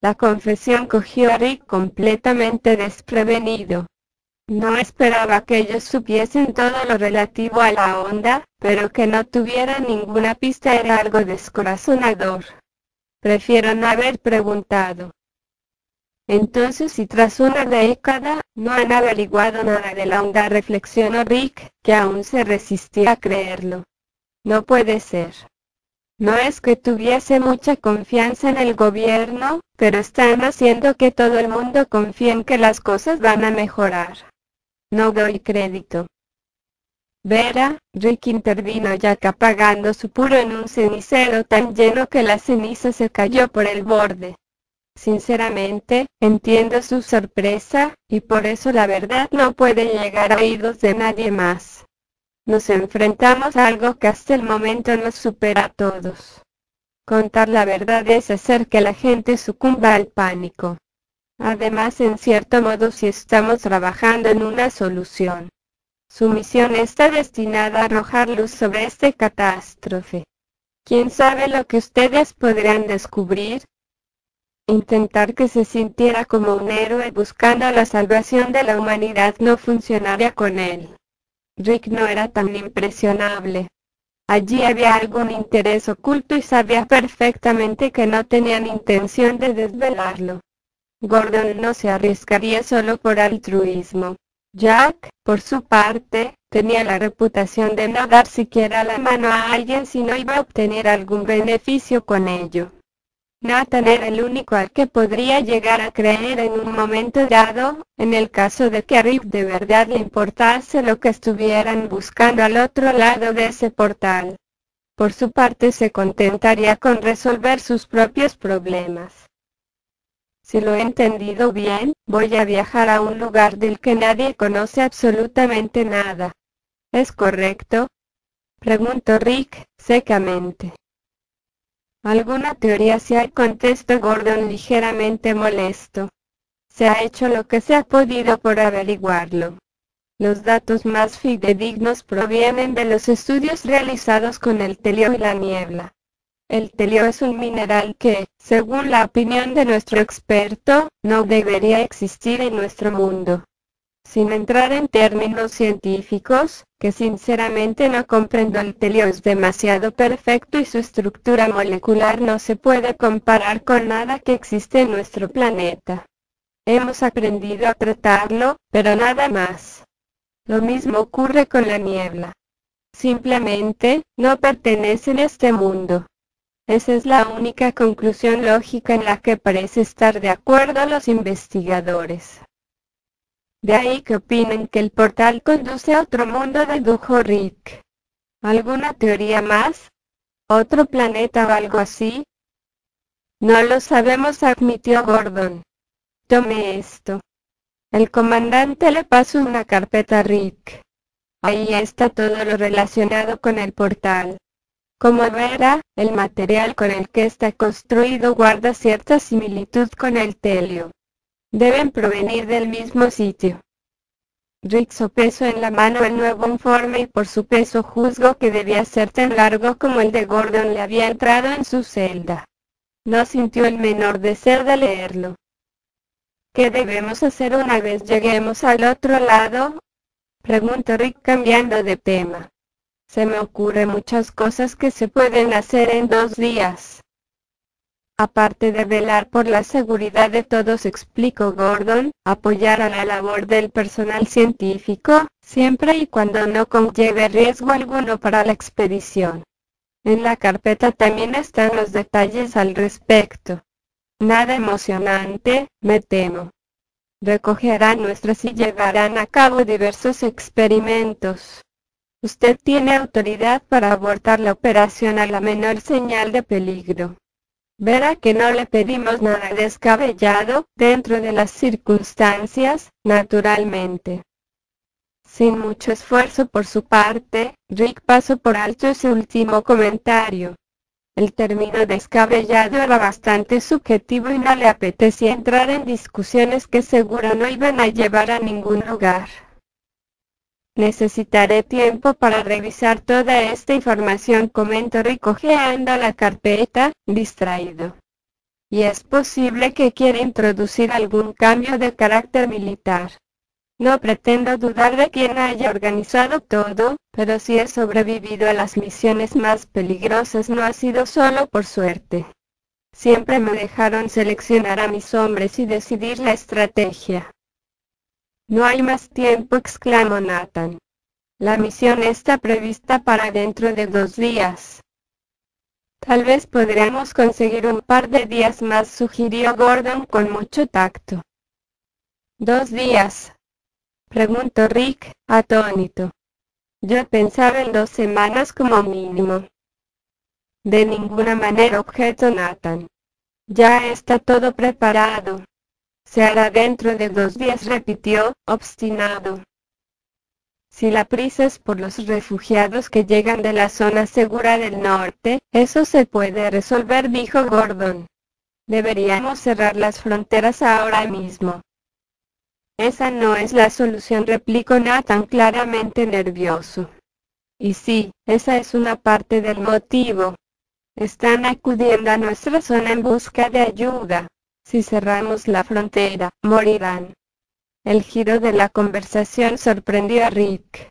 La confesión cogió a Rick completamente desprevenido. No esperaba que ellos supiesen todo lo relativo a la onda, pero que no tuvieran ninguna pista era algo descorazonador. Prefiero no haber preguntado. Entonces, si tras una década, no han averiguado nada de la onda, reflexionó Rick, que aún se resistía a creerlo. No puede ser. No es que tuviese mucha confianza en el gobierno, pero están haciendo que todo el mundo confíe en que las cosas van a mejorar. No doy crédito. Vera, Rick intervino ya que apagando su puro en un cenicero tan lleno que la ceniza se cayó por el borde. Sinceramente, entiendo su sorpresa, y por eso la verdad no puede llegar a oídos de nadie más. Nos enfrentamos a algo que hasta el momento nos supera a todos. Contar la verdad es hacer que la gente sucumba al pánico. Además, en cierto modo, si estamos trabajando en una solución. Su misión está destinada a arrojar luz sobre esta catástrofe. ¿Quién sabe lo que ustedes podrán descubrir? Intentar que se sintiera como un héroe buscando la salvación de la humanidad no funcionaría con él. Rick no era tan impresionable. Allí había algún interés oculto y sabía perfectamente que no tenían intención de desvelarlo. Gordon no se arriesgaría solo por altruismo. Jack, por su parte, tenía la reputación de no dar siquiera la mano a alguien si no iba a obtener algún beneficio con ello. Nathan era el único al que podría llegar a creer en un momento dado, en el caso de que a Rick de verdad le importase lo que estuvieran buscando al otro lado de ese portal. Por su parte se contentaría con resolver sus propios problemas. Si lo he entendido bien, voy a viajar a un lugar del que nadie conoce absolutamente nada. ¿Es correcto? Preguntó Rick, secamente. ¿Alguna teoría si hay? Contestó Gordon ligeramente molesto. Se ha hecho lo que se ha podido por averiguarlo. Los datos más fidedignos provienen de los estudios realizados con el telio y la niebla. El telio es un mineral que, según la opinión de nuestro experto, no debería existir en nuestro mundo. Sin entrar en términos científicos, que sinceramente no comprendo, el telio es demasiado perfecto y su estructura molecular no se puede comparar con nada que existe en nuestro planeta. Hemos aprendido a tratarlo, pero nada más. Lo mismo ocurre con la niebla. Simplemente, no pertenece a este mundo. Esa es la única conclusión lógica en la que parece estar de acuerdo los investigadores. De ahí que opinen que el portal conduce a otro mundo, dedujo Rick. ¿Alguna teoría más? ¿Otro planeta o algo así? No lo sabemos, admitió Gordon. Tome esto. El comandante le pasó una carpeta a Rick. Ahí está todo lo relacionado con el portal. Como verá, el material con el que está construido guarda cierta similitud con el telio. Deben provenir del mismo sitio. Rick sopesó en la mano el nuevo informe y por su peso juzgó que debía ser tan largo como el de Gordon le había entrado en su celda. No sintió el menor deseo de leerlo. ¿Qué debemos hacer una vez lleguemos al otro lado? Preguntó Rick cambiando de tema. Se me ocurren muchas cosas que se pueden hacer en 2 días. Aparte de velar por la seguridad de todos, explicó Gordon, apoyar a la labor del personal científico, siempre y cuando no conlleve riesgo alguno para la expedición. En la carpeta también están los detalles al respecto. Nada emocionante, me temo. Recogerán muestras y llevarán a cabo diversos experimentos. Usted tiene autoridad para abortar la operación a la menor señal de peligro. Verá que no le pedimos nada descabellado, dentro de las circunstancias, naturalmente. Sin mucho esfuerzo por su parte, Rick pasó por alto ese último comentario. El término descabellado era bastante subjetivo y no le apetecía entrar en discusiones que seguro no iban a llevar a ningún lugar. Necesitaré tiempo para revisar toda esta información, comentó Rick hojeando la carpeta, distraído. Y es posible que quiera introducir algún cambio de carácter militar. No pretendo dudar de quien haya organizado todo, pero si he sobrevivido a las misiones más peligrosas no ha sido solo por suerte. Siempre me dejaron seleccionar a mis hombres y decidir la estrategia. No hay más tiempo, exclamó Nathan. La misión está prevista para dentro de 2 días. Tal vez podríamos conseguir un par de días más, sugirió Gordon con mucho tacto. 2 días. Preguntó Rick, atónito. Yo pensaba en 2 semanas como mínimo. De ninguna manera, objetó Nathan. Ya está todo preparado. Se hará dentro de 2 días, repitió, obstinado. Si la prisa es por los refugiados que llegan de la zona segura del norte, eso se puede resolver, dijo Gordon. Deberíamos cerrar las fronteras ahora mismo. Esa no es la solución, replicó Nathan claramente nervioso. Y sí, esa es una parte del motivo. Están acudiendo a nuestra zona en busca de ayuda. Si cerramos la frontera, morirán. El giro de la conversación sorprendió a Rick.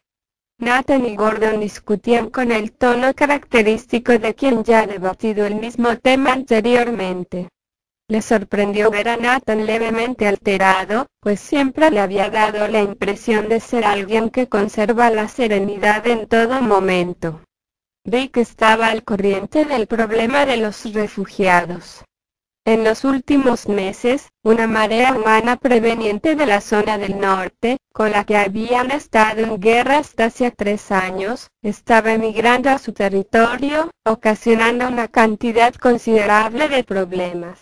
Nathan y Gordon discutían con el tono característico de quien ya ha debatido el mismo tema anteriormente. Le sorprendió ver a Nathan levemente alterado, pues siempre le había dado la impresión de ser alguien que conserva la serenidad en todo momento. Rick estaba al corriente del problema de los refugiados. En los últimos meses, una marea humana proveniente de la zona del norte, con la que habían estado en guerra hasta hacía 3 años, estaba emigrando a su territorio, ocasionando una cantidad considerable de problemas.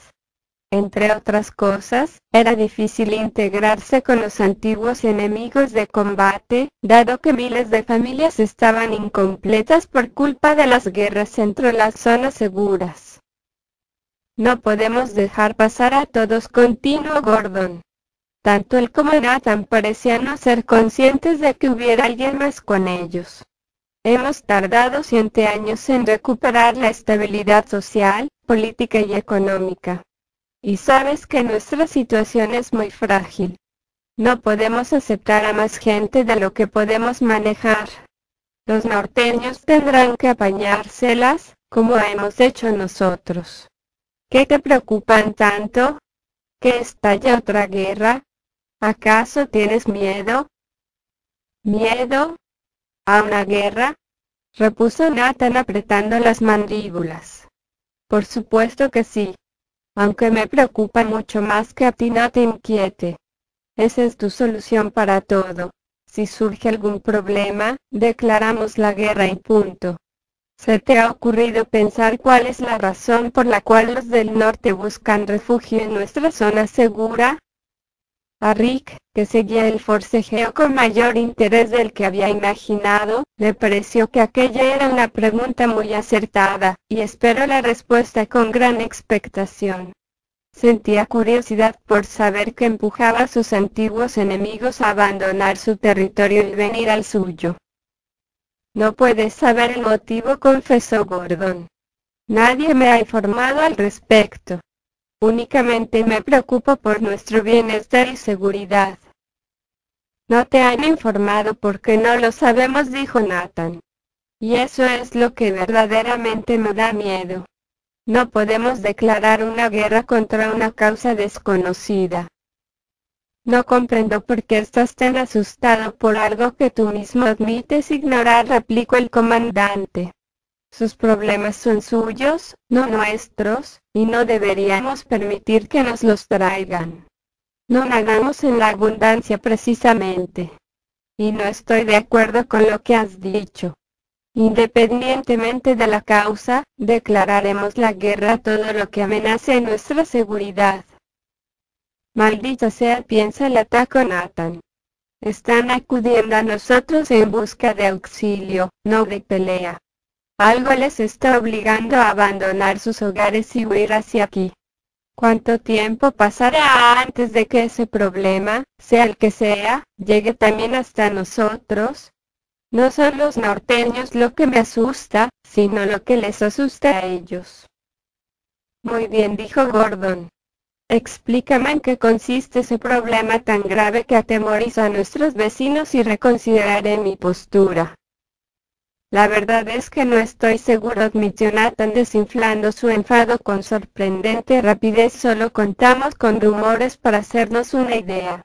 Entre otras cosas, era difícil integrarse con los antiguos enemigos de combate, dado que miles de familias estaban incompletas por culpa de las guerras entre las zonas seguras. No podemos dejar pasar a todos, continuó Gordon. Tanto él como Nathan parecían no ser conscientes de que hubiera alguien más con ellos. Hemos tardado 7 años en recuperar la estabilidad social, política y económica. Y sabes que nuestra situación es muy frágil. No podemos aceptar a más gente de lo que podemos manejar. Los norteños tendrán que apañárselas, como hemos hecho nosotros. ¿Qué te preocupan tanto? ¿Que estalle otra guerra? ¿Acaso tienes miedo? ¿Miedo? ¿A una guerra? Repuso Nathan apretando las mandíbulas. Por supuesto que sí. Aunque me preocupa mucho más que a ti, no te inquiete. Esa es tu solución para todo. Si surge algún problema, declaramos la guerra y punto. ¿Se te ha ocurrido pensar cuál es la razón por la cual los del norte buscan refugio en nuestra zona segura? A Rick, que seguía el forcejeo con mayor interés del que había imaginado, le pareció que aquella era una pregunta muy acertada, y esperó la respuesta con gran expectación. Sentía curiosidad por saber qué empujaba a sus antiguos enemigos a abandonar su territorio y venir al suyo. No puedes saber el motivo, confesó Gordon. Nadie me ha informado al respecto. Únicamente me preocupo por nuestro bienestar y seguridad. No te han informado porque no lo sabemos, dijo Nathan. Y eso es lo que verdaderamente me da miedo. No podemos declarar una guerra contra una causa desconocida. No comprendo por qué estás tan asustado por algo que tú mismo admites ignorar, replicó el comandante. Sus problemas son suyos, no nuestros, y no deberíamos permitir que nos los traigan. No nadamos en la abundancia precisamente. Y no estoy de acuerdo con lo que has dicho. Independientemente de la causa, declararemos la guerra a todo lo que amenace nuestra seguridad. Maldita sea, piensa el ataco Nathan. Están acudiendo a nosotros en busca de auxilio, no de pelea. Algo les está obligando a abandonar sus hogares y huir hacia aquí. ¿Cuánto tiempo pasará antes de que ese problema, sea el que sea, llegue también hasta nosotros? No son los norteños lo que me asusta, sino lo que les asusta a ellos. Muy bien, dijo Gordon. Explícame en qué consiste ese problema tan grave que atemoriza a nuestros vecinos y reconsideraré mi postura. La verdad es que no estoy seguro, admitió Nathan desinflando su enfado con sorprendente rapidez. Solo contamos con rumores para hacernos una idea.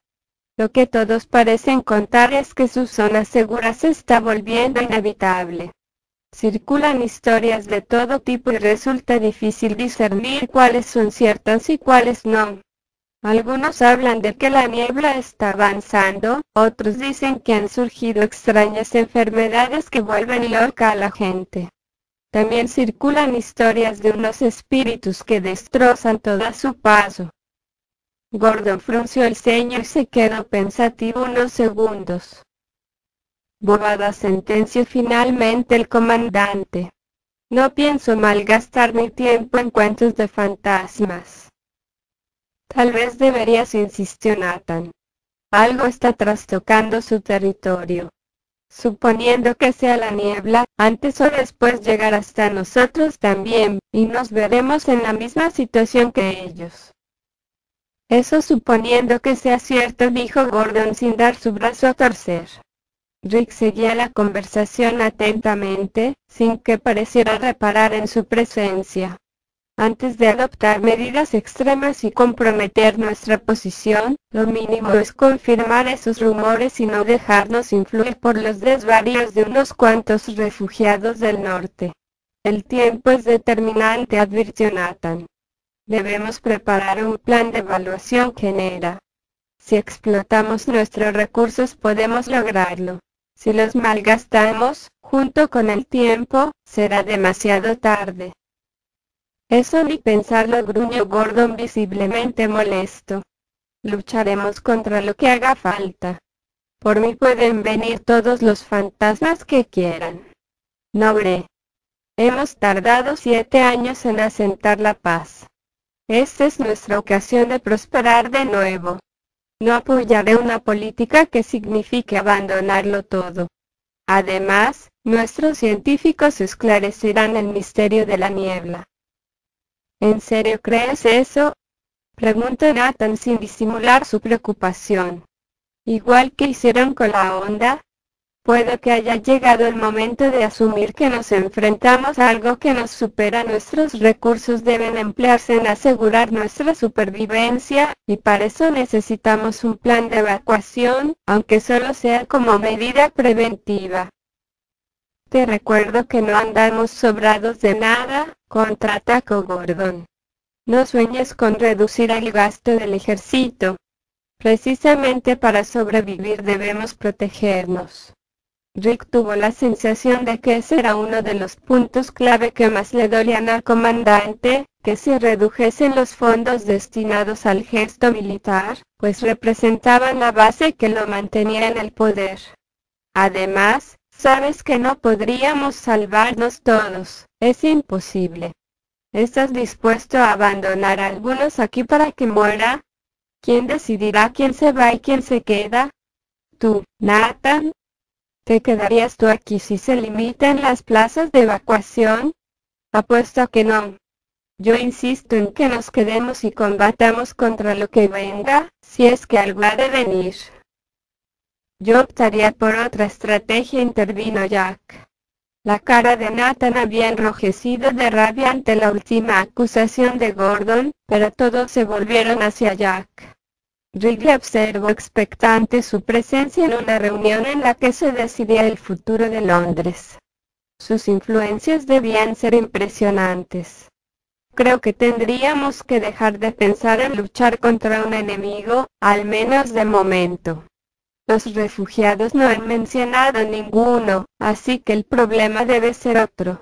Lo que todos parecen contar es que su zona segura se está volviendo inhabitable. Circulan historias de todo tipo y resulta difícil discernir cuáles son ciertas y cuáles no. Algunos hablan de que la niebla está avanzando, otros dicen que han surgido extrañas enfermedades que vuelven loca a la gente. También circulan historias de unos espíritus que destrozan todo a su paso. Gordon frunció el ceño y se quedó pensativo unos segundos. Bobada, sentenció finalmente el comandante. No pienso malgastar mi tiempo en cuentos de fantasmas. Tal vez deberías, insistió Nathan. Algo está trastocando su territorio. Suponiendo que sea la niebla, antes o después llegará hasta nosotros también, y nos veremos en la misma situación que ellos. Eso suponiendo que sea cierto, dijo Gordon sin dar su brazo a torcer. Rick seguía la conversación atentamente, sin que pareciera reparar en su presencia. Antes de adoptar medidas extremas y comprometer nuestra posición, lo mínimo es confirmar esos rumores y no dejarnos influir por los desvaríos de unos cuantos refugiados del norte. El tiempo es determinante, advirtió Nathan. Debemos preparar un plan de evaluación general. Si explotamos nuestros recursos podemos lograrlo. Si los malgastamos, junto con el tiempo, será demasiado tarde. Eso ni pensarlo, gruñó Gordon visiblemente molesto. Lucharemos contra lo que haga falta. Por mí pueden venir todos los fantasmas que quieran. No habré. Hemos tardado 7 años en asentar la paz. Esta es nuestra ocasión de prosperar de nuevo. No apoyaré una política que signifique abandonarlo todo. Además, nuestros científicos esclarecerán el misterio de la niebla. ¿En serio crees eso? Preguntó Nathan sin disimular su preocupación. Igual que hicieron con la onda, puede que haya llegado el momento de asumir que nos enfrentamos a algo que nos supera. Nuestros recursos deben emplearse en asegurar nuestra supervivencia, y para eso necesitamos un plan de evacuación, aunque solo sea como medida preventiva. Te recuerdo que no andamos sobrados de nada, contraatacó Gordon. No sueñes con reducir el gasto del ejército. Precisamente para sobrevivir debemos protegernos. Rick tuvo la sensación de que ese era uno de los puntos clave que más le dolían al comandante, que se redujesen los fondos destinados al gesto militar, pues representaban la base que lo mantenía en el poder. Además, sabes que no podríamos salvarnos todos, es imposible. ¿Estás dispuesto a abandonar a algunos aquí para que muera? ¿Quién decidirá quién se va y quién se queda? ¿Tú, Nathan? ¿Te quedarías tú aquí si se limitan las plazas de evacuación? Apuesto a que no. Yo insisto en que nos quedemos y combatamos contra lo que venga, si es que algo ha de venir. Yo optaría por otra estrategia, intervino Jack. La cara de Nathan había enrojecido de rabia ante la última acusación de Gordon, pero todos se volvieron hacia Jack. Rick observó expectante su presencia en una reunión en la que se decidía el futuro de Londres. Sus influencias debían ser impresionantes. Creo que tendríamos que dejar de pensar en luchar contra un enemigo, al menos de momento. Los refugiados no han mencionado ninguno, así que el problema debe ser otro.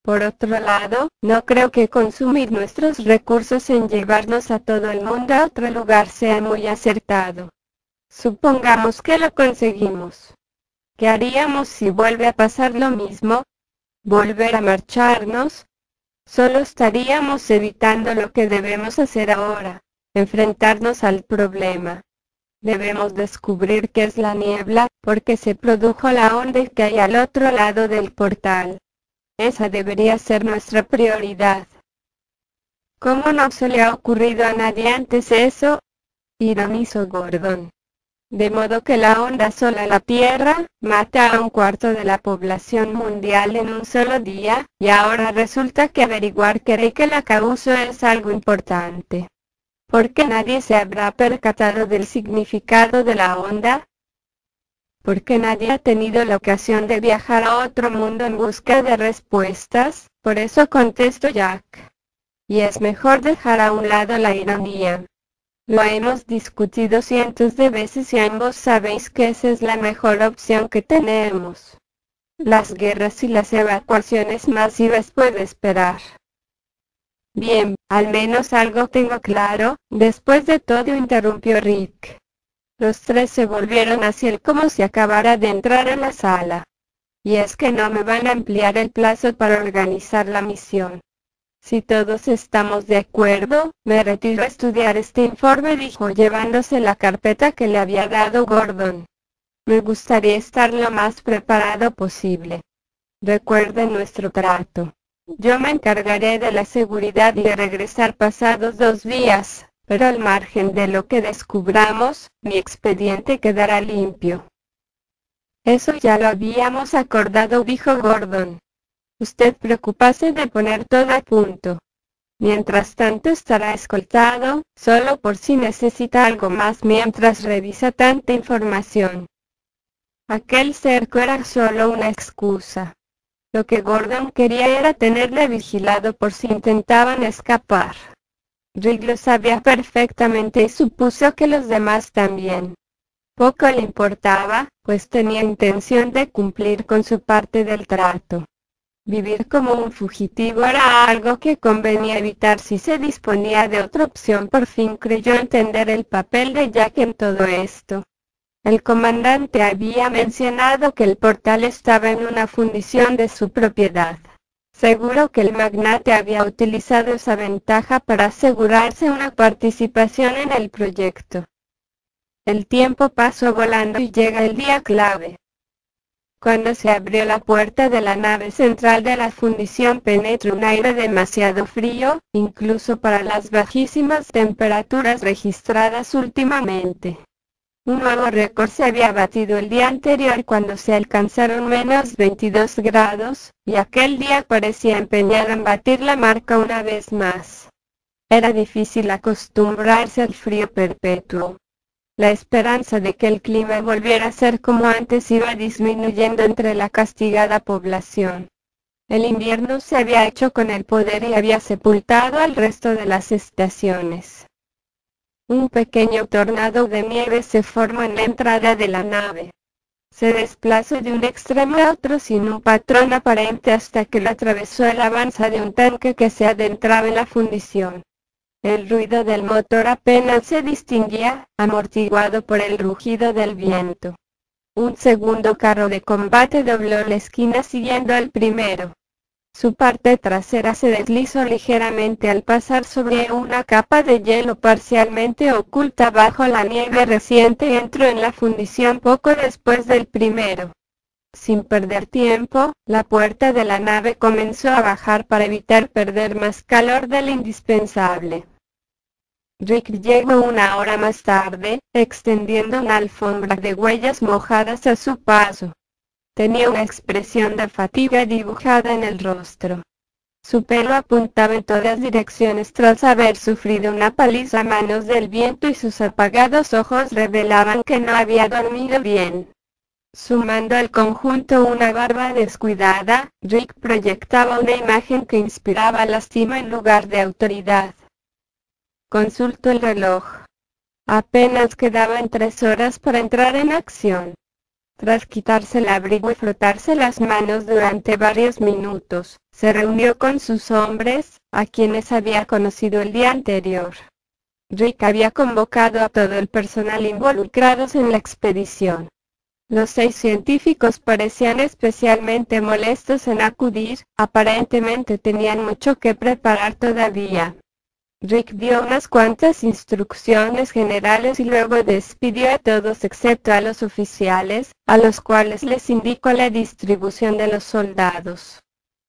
Por otro lado, no creo que consumir nuestros recursos en llevarnos a todo el mundo a otro lugar sea muy acertado. Supongamos que lo conseguimos. ¿Qué haríamos si vuelve a pasar lo mismo? ¿Volver a marcharnos? Solo estaríamos evitando lo que debemos hacer ahora, enfrentarnos al problema. Debemos descubrir qué es la niebla, porque se produjo la onda que hay al otro lado del portal. Esa debería ser nuestra prioridad. ¿Cómo no se le ha ocurrido a nadie antes eso? Ironizó Gordon. De modo que la onda asola la Tierra, mata a un cuarto de la población mundial en un solo día, y ahora resulta que averiguar qué que la causó es algo importante. ¿Por qué nadie se habrá percatado del significado de la onda? Porque nadie ha tenido la ocasión de viajar a otro mundo en busca de respuestas, por eso contestó Jack. Y es mejor dejar a un lado la ironía. Lo hemos discutido cientos de veces y ambos sabéis que esa es la mejor opción que tenemos. Las guerras y las evacuaciones masivas pueden esperar. Bien, al menos algo tengo claro, después de todo interrumpió Rick. Los tres se volvieron hacia él como si acabara de entrar en la sala. Y es que no me van a ampliar el plazo para organizar la misión. Si todos estamos de acuerdo, me retiro a estudiar este informe, dijo llevándose la carpeta que le había dado Gordon. Me gustaría estar lo más preparado posible. Recuerden nuestro trato. Yo me encargaré de la seguridad y de regresar pasados 2 días. Pero al margen de lo que descubramos, mi expediente quedará limpio. Eso ya lo habíamos acordado, dijo Gordon. Usted preocupase de poner todo a punto. Mientras tanto estará escoltado, solo por si necesita algo más mientras revisa tanta información. Aquel cerco era solo una excusa. Lo que Gordon quería era tenerle vigilado por si intentaban escapar. Rick lo sabía perfectamente y supuso que los demás también. Poco le importaba, pues tenía intención de cumplir con su parte del trato. Vivir como un fugitivo era algo que convenía evitar si se disponía de otra opción. Por fin creyó entender el papel de Jack en todo esto. El comandante había mencionado que el portal estaba en una fundición de su propiedad. Seguro que el magnate había utilizado esa ventaja para asegurarse una participación en el proyecto. El tiempo pasó volando y llega el día clave. Cuando se abrió la puerta de la nave central de la fundición penetró un aire demasiado frío, incluso para las bajísimas temperaturas registradas últimamente. Un nuevo récord se había batido el día anterior cuando se alcanzaron menos 22 grados, y aquel día parecía empeñado en batir la marca una vez más. Era difícil acostumbrarse al frío perpetuo. La esperanza de que el clima volviera a ser como antes iba disminuyendo entre la castigada población. El invierno se había hecho con el poder y había sepultado al resto de las estaciones. Un pequeño tornado de nieve se formó en la entrada de la nave. Se desplazó de un extremo a otro sin un patrón aparente hasta que lo atravesó el avance de un tanque que se adentraba en la fundición. El ruido del motor apenas se distinguía, amortiguado por el rugido del viento. Un segundo carro de combate dobló la esquina siguiendo al primero. Su parte trasera se deslizó ligeramente al pasar sobre una capa de hielo parcialmente oculta bajo la nieve reciente y entró en la fundición poco después del primero. Sin perder tiempo, la puerta de la nave comenzó a bajar para evitar perder más calor del indispensable. Rick llegó 1 hora más tarde, extendiendo una alfombra de huellas mojadas a su paso. Tenía una expresión de fatiga dibujada en el rostro. Su pelo apuntaba en todas direcciones tras haber sufrido una paliza a manos del viento y sus apagados ojos revelaban que no había dormido bien. Sumando al conjunto una barba descuidada, Rick proyectaba una imagen que inspiraba lástima en lugar de autoridad. Consultó el reloj. Apenas quedaban 3 horas para entrar en acción. Tras quitarse el abrigo y frotarse las manos durante varios minutos, se reunió con sus hombres, a quienes había conocido el día anterior. Rick había convocado a todo el personal involucrados en la expedición. Los 6 científicos parecían especialmente molestos en acudir, aparentemente tenían mucho que preparar todavía. Rick dio unas cuantas instrucciones generales y luego despidió a todos excepto a los oficiales, a los cuales les indicó la distribución de los soldados.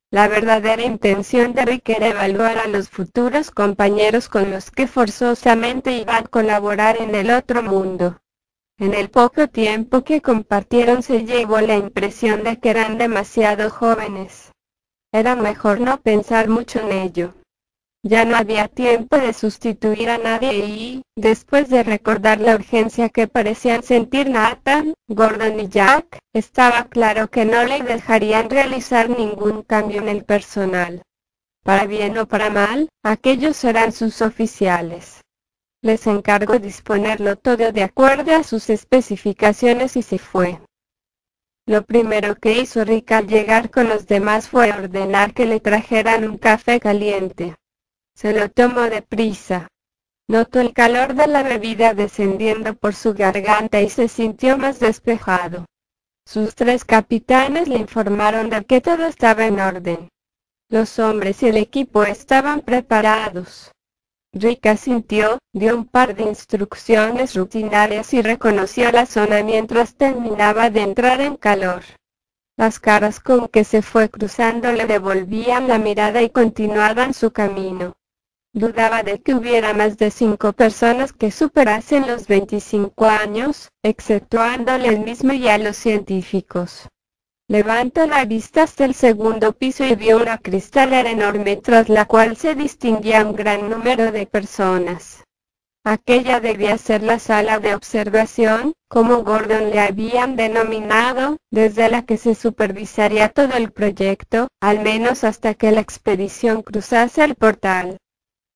La verdadera intención de Rick era evaluar a los futuros compañeros con los que forzosamente iban a colaborar en el otro mundo. En el poco tiempo que compartieron se llevó la impresión de que eran demasiado jóvenes. Era mejor no pensar mucho en ello. Ya no había tiempo de sustituir a nadie y, después de recordar la urgencia que parecían sentir Nathan, Gordon y Jack, estaba claro que no le dejarían realizar ningún cambio en el personal. Para bien o para mal, aquellos eran sus oficiales. Les encargó disponerlo todo de acuerdo a sus especificaciones y se fue. Lo primero que hizo Rick al llegar con los demás fue ordenar que le trajeran un café caliente. Se lo tomó deprisa. Notó el calor de la bebida descendiendo por su garganta y se sintió más despejado. Sus 3 capitanes le informaron de que todo estaba en orden. Los hombres y el equipo estaban preparados. Rick asintió, dio un par de instrucciones rutinarias y reconoció la zona mientras terminaba de entrar en calor. Las caras con que se fue cruzando le devolvían la mirada y continuaban su camino. Dudaba de que hubiera más de 5 personas que superasen los 25 años, exceptuándole él mismo y a los científicos. Levantó la vista hasta el segundo piso y vio una cristalera enorme tras la cual se distinguía un gran número de personas. Aquella debía ser la sala de observación, como Gordon le habían denominado, desde la que se supervisaría todo el proyecto, al menos hasta que la expedición cruzase el portal.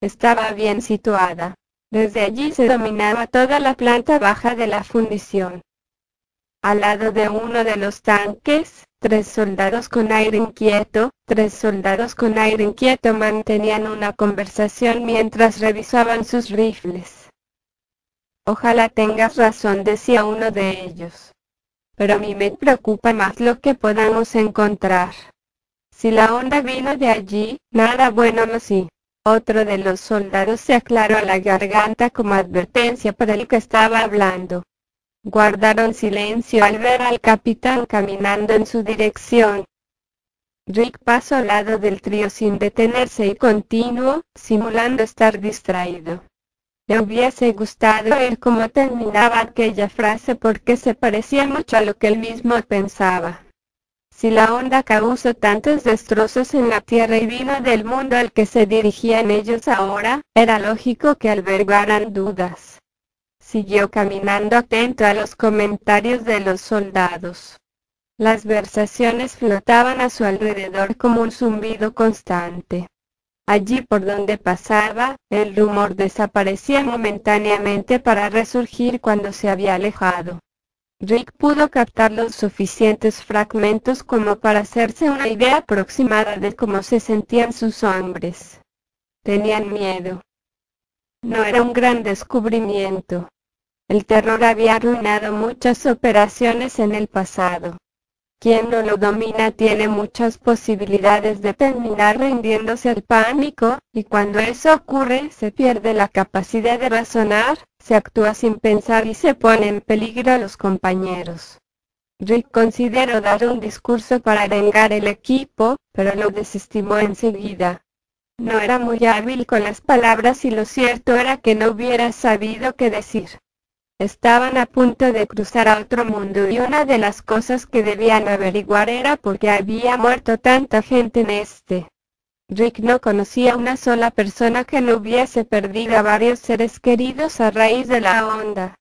Estaba bien situada. Desde allí se dominaba toda la planta baja de la fundición. Al lado de uno de los tanques, 3 soldados con aire inquieto, mantenían una conversación mientras revisaban sus rifles. Ojalá tengas razón, decía uno de ellos. Pero a mí me preocupa más lo que podamos encontrar. Si la onda vino de allí, nada bueno no sí. Otro de los soldados se aclaró la garganta como advertencia para el que estaba hablando. Guardaron silencio al ver al capitán caminando en su dirección. Rick pasó al lado del trío sin detenerse y continuó, simulando estar distraído. Le hubiese gustado ver cómo terminaba aquella frase porque se parecía mucho a lo que él mismo pensaba. Si la onda causó tantos destrozos en la Tierra y vino del mundo al que se dirigían ellos ahora, era lógico que albergaran dudas. Siguió caminando atento a los comentarios de los soldados. Las versaciones flotaban a su alrededor como un zumbido constante. Allí por donde pasaba, el rumor desaparecía momentáneamente para resurgir cuando se había alejado. Rick pudo captar los suficientes fragmentos como para hacerse una idea aproximada de cómo se sentían sus hombres. Tenían miedo. No era un gran descubrimiento. El terror había arruinado muchas operaciones en el pasado. Quien no lo domina tiene muchas posibilidades de terminar rindiéndose al pánico, y cuando eso ocurre se pierde la capacidad de razonar, se actúa sin pensar y se pone en peligro a los compañeros. Rick consideró dar un discurso para arengar el equipo, pero lo desestimó enseguida. No era muy hábil con las palabras y lo cierto era que no hubiera sabido qué decir. Estaban a punto de cruzar a otro mundo y una de las cosas que debían averiguar era por qué había muerto tanta gente en este. Rick no conocía una sola persona que no hubiese perdido a varios seres queridos a raíz de la onda.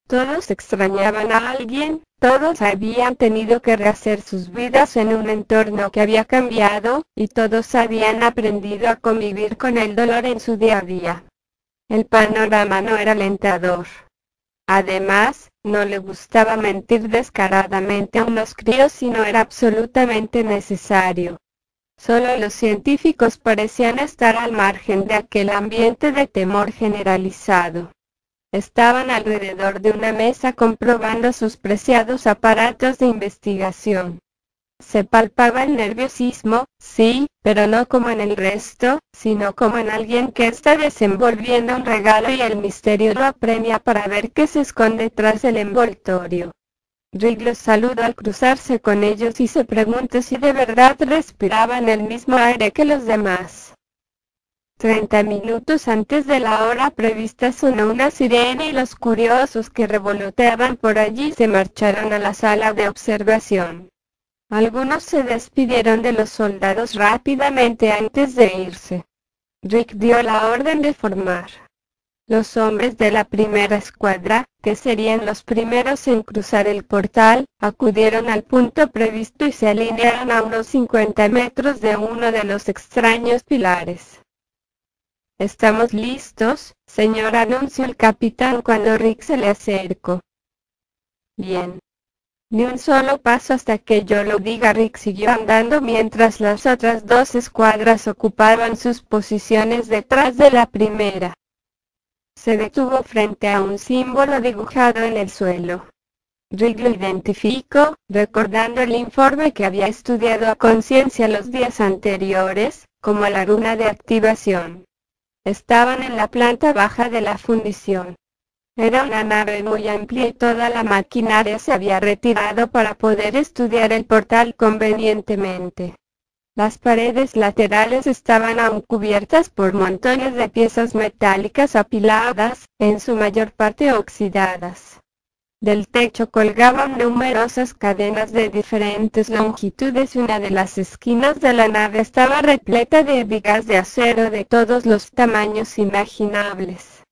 Todos extrañaban a alguien, Todos habían tenido que rehacer sus vidas en un entorno que había cambiado, y todos habían aprendido a convivir con el dolor en su día a día. El panorama no era alentador. Además, no le gustaba mentir descaradamente a unos críos y no era absolutamente necesario. Solo los científicos parecían estar al margen de aquel ambiente de temor generalizado. Estaban alrededor de una mesa comprobando sus preciados aparatos de investigación. Se palpaba el nerviosismo, sí, pero no como en el resto, sino como en alguien que está desenvolviendo un regalo y el misterio lo apremia para ver qué se esconde tras el envoltorio. Rick los saluda al cruzarse con ellos y se pregunta si de verdad respiraban el mismo aire que los demás. 30 minutos antes de la hora prevista sonó una sirena y los curiosos que revoloteaban por allí se marcharon a la sala de observación. Algunos se despidieron de los soldados rápidamente antes de irse. Rick dio la orden de formar. Los hombres de la primera escuadra, que serían los primeros en cruzar el portal, acudieron al punto previsto y se alinearon a unos 50 metros de uno de los extraños pilares. «Estamos listos, señor», anunció el capitán cuando Rick se le acercó. «Bien. Ni un solo paso hasta que yo lo diga». Rick siguió andando mientras las otras dos escuadras ocupaban sus posiciones detrás de la primera. Se detuvo frente a un símbolo dibujado en el suelo. Rick lo identificó, recordando el informe que había estudiado a conciencia los días anteriores, como la runa de activación. Estaban en la planta baja de la fundición. Era una nave muy amplia y toda la maquinaria se había retirado para poder estudiar el portal convenientemente. Las paredes laterales estaban aún cubiertas por montones de piezas metálicas apiladas, en su mayor parte oxidadas. Del techo colgaban numerosas cadenas de diferentes longitudes y una de las esquinas de la nave estaba repleta de vigas de acero de todos los tamaños imaginables.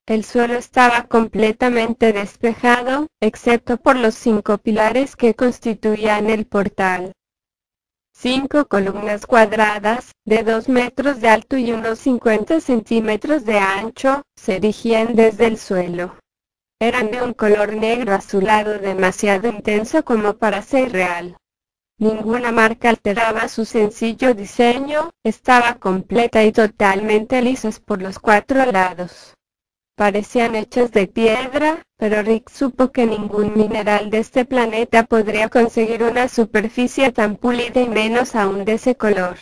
El suelo estaba completamente despejado, excepto por los 5 pilares que constituían el portal. 5 columnas cuadradas, de 2 metros de alto y unos 50 centímetros de ancho, se erigían desde el suelo. Eran de un color negro azulado demasiado intenso como para ser real. Ninguna marca alteraba su sencillo diseño, estaba completa y totalmente lisas por los 4 lados. Parecían hechas de piedra, pero Rick supo que ningún mineral de este planeta podría conseguir una superficie tan pulida y menos aún de ese color.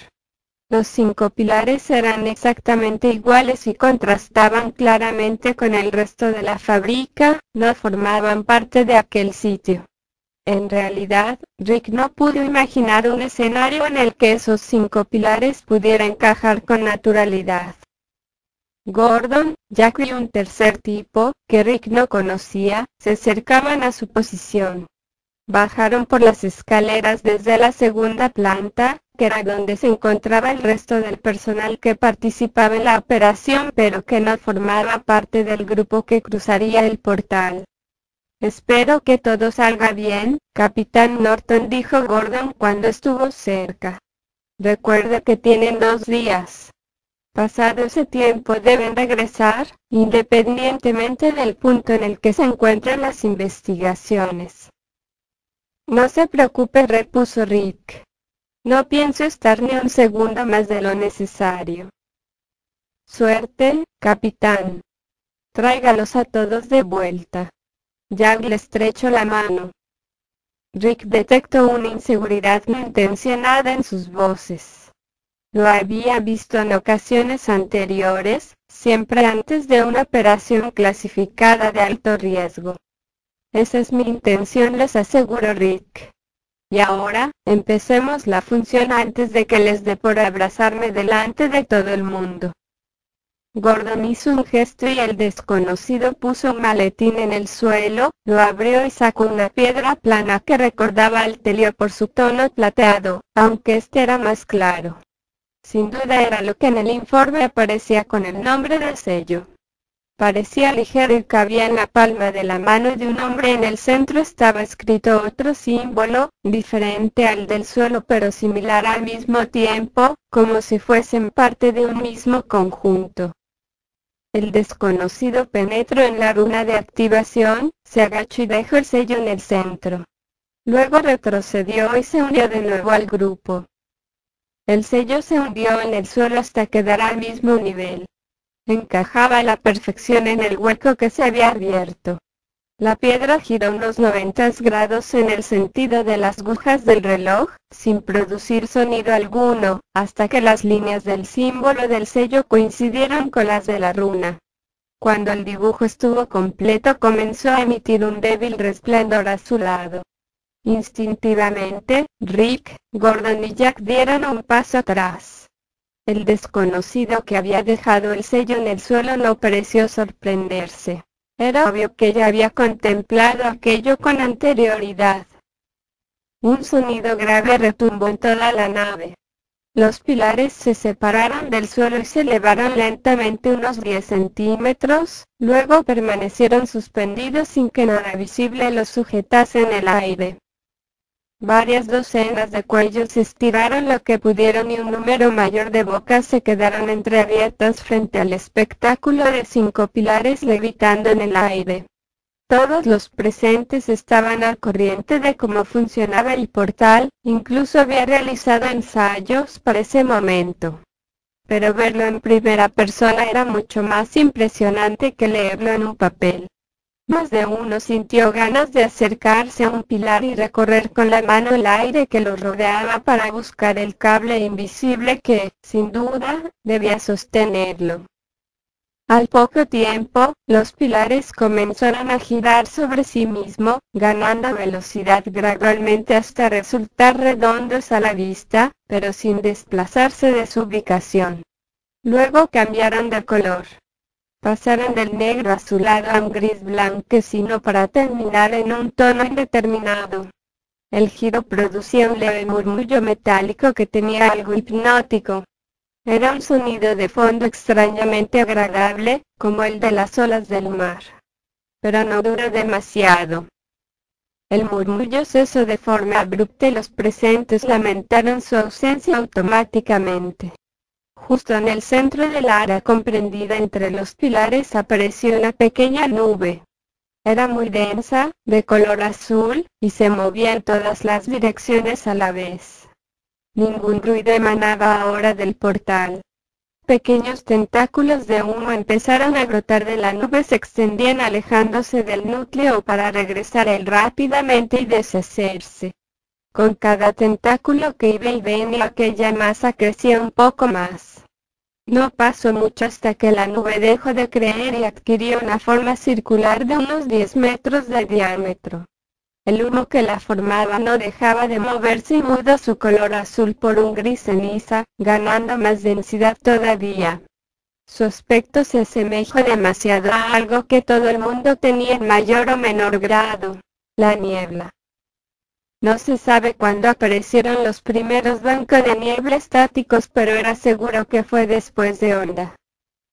Los 5 pilares eran exactamente iguales y contrastaban claramente con el resto de la fábrica, no formaban parte de aquel sitio. En realidad, Rick no pudo imaginar un escenario en el que esos 5 pilares pudieran encajar con naturalidad. Gordon, Jack y un tercer tipo, que Rick no conocía, se acercaban a su posición. Bajaron por las escaleras desde la segunda planta, que era donde se encontraba el resto del personal que participaba en la operación pero que no formaba parte del grupo que cruzaría el portal. «Espero que todo salga bien, Capitán Norton», dijo Gordon cuando estuvo cerca. «Recuerde que tienen 2 días. Pasado ese tiempo deben regresar, independientemente del punto en el que se encuentren las investigaciones». «No se preocupe», repuso Rick. «No pienso estar ni un segundo más de lo necesario». «Suerte, capitán. Tráigalos a todos de vuelta». Jack le estrechó la mano. Rick detectó una inseguridad no intencionada en sus voces. Lo había visto en ocasiones anteriores, siempre antes de una operación clasificada de alto riesgo. «Esa es mi intención», les aseguró Rick. «Y ahora, empecemos la función antes de que les dé por abrazarme delante de todo el mundo». Gordon hizo un gesto y el desconocido puso un maletín en el suelo, lo abrió y sacó una piedra plana que recordaba al helio por su tono plateado, aunque este era más claro. Sin duda era lo que en el informe aparecía con el nombre de sello. Parecía ligero y cabía en la palma de la mano de un hombre. En el centro estaba escrito otro símbolo, diferente al del suelo pero similar al mismo tiempo, como si fuesen parte de un mismo conjunto. El desconocido penetró en la runa de activación, se agachó y dejó el sello en el centro. Luego retrocedió y se unió de nuevo al grupo. El sello se hundió en el suelo hasta quedar al mismo nivel. Encajaba a la perfección en el hueco que se había abierto. La piedra giró unos 90 grados en el sentido de las agujas del reloj, sin producir sonido alguno, hasta que las líneas del símbolo del sello coincidieron con las de la runa. Cuando el dibujo estuvo completo, comenzó a emitir un débil resplandor azulado. Instintivamente, Rick, Gordon y Jack dieron un paso atrás. El desconocido que había dejado el sello en el suelo no pareció sorprenderse. Era obvio que ya había contemplado aquello con anterioridad. Un sonido grave retumbó en toda la nave. Los pilares se separaron del suelo y se elevaron lentamente unos 10 centímetros, luego permanecieron suspendidos sin que nada visible los sujetase en el aire. Varias docenas de cuellos se estiraron lo que pudieron y un número mayor de bocas se quedaron entreabiertas frente al espectáculo de 5 pilares levitando en el aire. Todos los presentes estaban al corriente de cómo funcionaba el portal, incluso había realizado ensayos para ese momento. Pero verlo en primera persona era mucho más impresionante que leerlo en un papel. Más de uno sintió ganas de acercarse a un pilar y recorrer con la mano el aire que lo rodeaba para buscar el cable invisible que, sin duda, debía sostenerlo. Al poco tiempo, los pilares comenzaron a girar sobre sí mismos, ganando velocidad gradualmente hasta resultar redondos a la vista, pero sin desplazarse de su ubicación. Luego cambiaron de color. Pasaron del negro azulado a un gris blanquecino para terminar en un tono indeterminado. El giro producía un leve murmullo metálico que tenía algo hipnótico. Era un sonido de fondo extrañamente agradable, como el de las olas del mar. Pero no duró demasiado. El murmullo cesó de forma abrupta y los presentes lamentaron su ausencia automáticamente. Justo en el centro del área comprendida entre los pilares apareció una pequeña nube. Era muy densa, de color azul, y se movía en todas las direcciones a la vez. Ningún ruido emanaba ahora del portal. Pequeños tentáculos de humo empezaron a brotar de la nube, se extendían alejándose del núcleo para regresar a él rápidamente y deshacerse. Con cada tentáculo que iba y venía aquella masa crecía un poco más. No pasó mucho hasta que la nube dejó de crecer y adquirió una forma circular de unos 10 metros de diámetro. El humo que la formaba no dejaba de moverse y mudó su color azul por un gris ceniza, ganando más densidad todavía. Su aspecto se asemejó demasiado a algo que todo el mundo tenía en mayor o menor grado: la niebla. No se sabe cuándo aparecieron los primeros bancos de niebla estáticos, pero era seguro que fue después de Onda.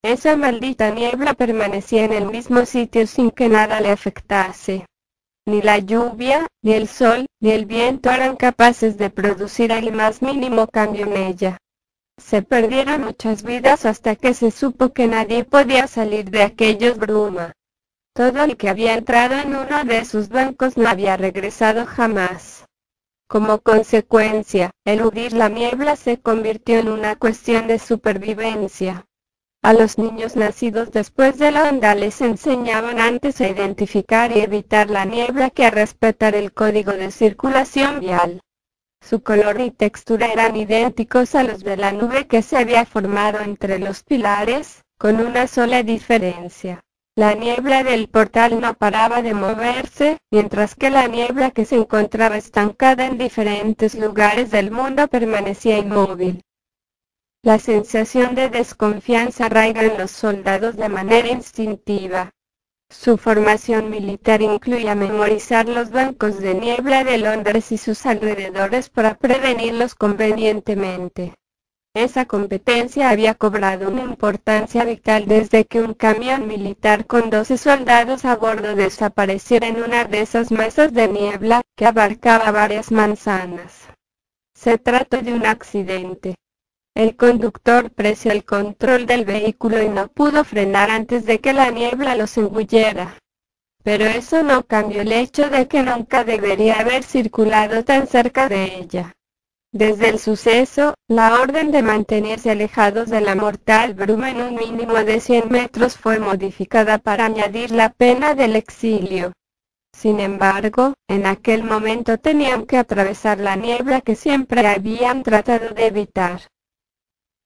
Esa maldita niebla permanecía en el mismo sitio sin que nada le afectase. Ni la lluvia, ni el sol, ni el viento eran capaces de producir el más mínimo cambio en ella. Se perdieron muchas vidas hasta que se supo que nadie podía salir de aquellos bruma. Todo el que había entrado en uno de sus bancos no había regresado jamás. Como consecuencia, eludir la niebla se convirtió en una cuestión de supervivencia. A los niños nacidos después de la Onda les enseñaban antes a identificar y evitar la niebla que a respetar el código de circulación vial. Su color y textura eran idénticos a los de la nube que se había formado entre los pilares, con una sola diferencia. La niebla del portal no paraba de moverse, mientras que la niebla que se encontraba estancada en diferentes lugares del mundo permanecía inmóvil. La sensación de desconfianza arraiga en los soldados de manera instintiva. Su formación militar incluía memorizar los bancos de niebla de Londres y sus alrededores para prevenirlos convenientemente. Esa competencia había cobrado una importancia vital desde que un camión militar con 12 soldados a bordo desapareciera en una de esas masas de niebla que abarcaba varias manzanas. Se trató de un accidente. El conductor presió el control del vehículo y no pudo frenar antes de que la niebla los engullera. Pero eso no cambió el hecho de que nunca debería haber circulado tan cerca de ella. Desde el suceso, la orden de mantenerse alejados de la mortal bruma en un mínimo de 100 metros fue modificada para añadir la pena del exilio. Sin embargo, en aquel momento tenían que atravesar la niebla que siempre habían tratado de evitar.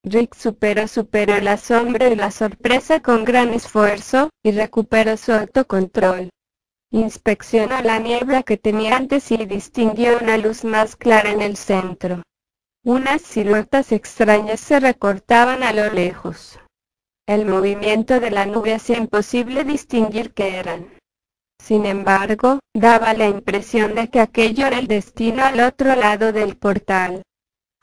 Rick superó el asombro y la sorpresa con gran esfuerzo, y recuperó su autocontrol. Inspeccionó la niebla que tenía antes y distinguió una luz más clara en el centro. Unas siluetas extrañas se recortaban a lo lejos. El movimiento de la nube hacía imposible distinguir qué eran. Sin embargo, daba la impresión de que aquello era el destino al otro lado del portal.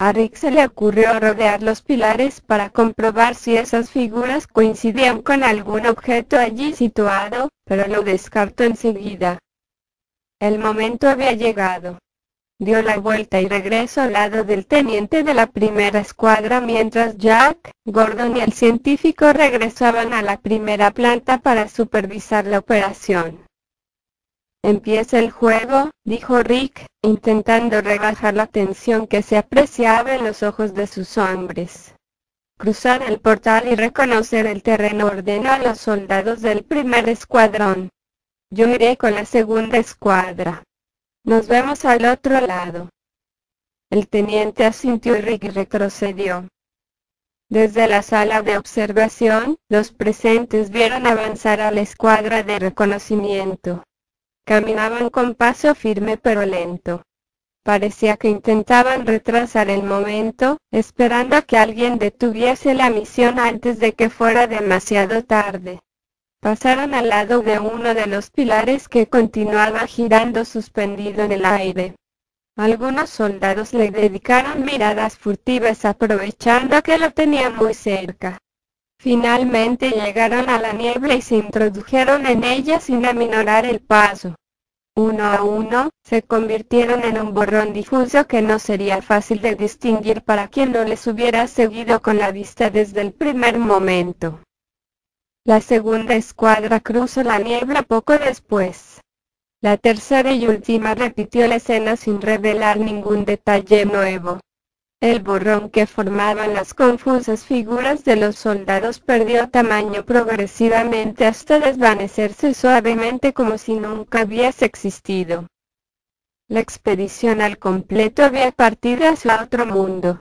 A Rick se le ocurrió rodear los pilares para comprobar si esas figuras coincidían con algún objeto allí situado, pero lo descartó enseguida. El momento había llegado. Dio la vuelta y regresó al lado del teniente de la primera escuadra mientras Jack, Gordon y el científico regresaban a la primera planta para supervisar la operación. «Empieza el juego», dijo Rick, intentando rebajar la tensión que se apreciaba en los ojos de sus hombres. Cruzar el portal y reconocer el terreno ordenó a los soldados del primer escuadrón. «Yo iré con la segunda escuadra. Nos vemos al otro lado». El teniente asintió y Rick retrocedió. Desde la sala de observación, los presentes vieron avanzar a la escuadra de reconocimiento. Caminaban con paso firme pero lento. Parecía que intentaban retrasar el momento, esperando a que alguien detuviese la misión antes de que fuera demasiado tarde. Pasaron al lado de uno de los pilares que continuaba girando suspendido en el aire. Algunos soldados le dedicaron miradas furtivas aprovechando que lo tenían muy cerca. Finalmente llegaron a la niebla y se introdujeron en ella sin aminorar el paso. Uno a uno, se convirtieron en un borrón difuso que no sería fácil de distinguir para quien no les hubiera seguido con la vista desde el primer momento. La segunda escuadra cruzó la niebla poco después. La tercera y última repitió la escena sin revelar ningún detalle nuevo. El borrón que formaban las confusas figuras de los soldados perdió tamaño progresivamente hasta desvanecerse suavemente como si nunca hubiese existido. La expedición al completo había partido hacia otro mundo.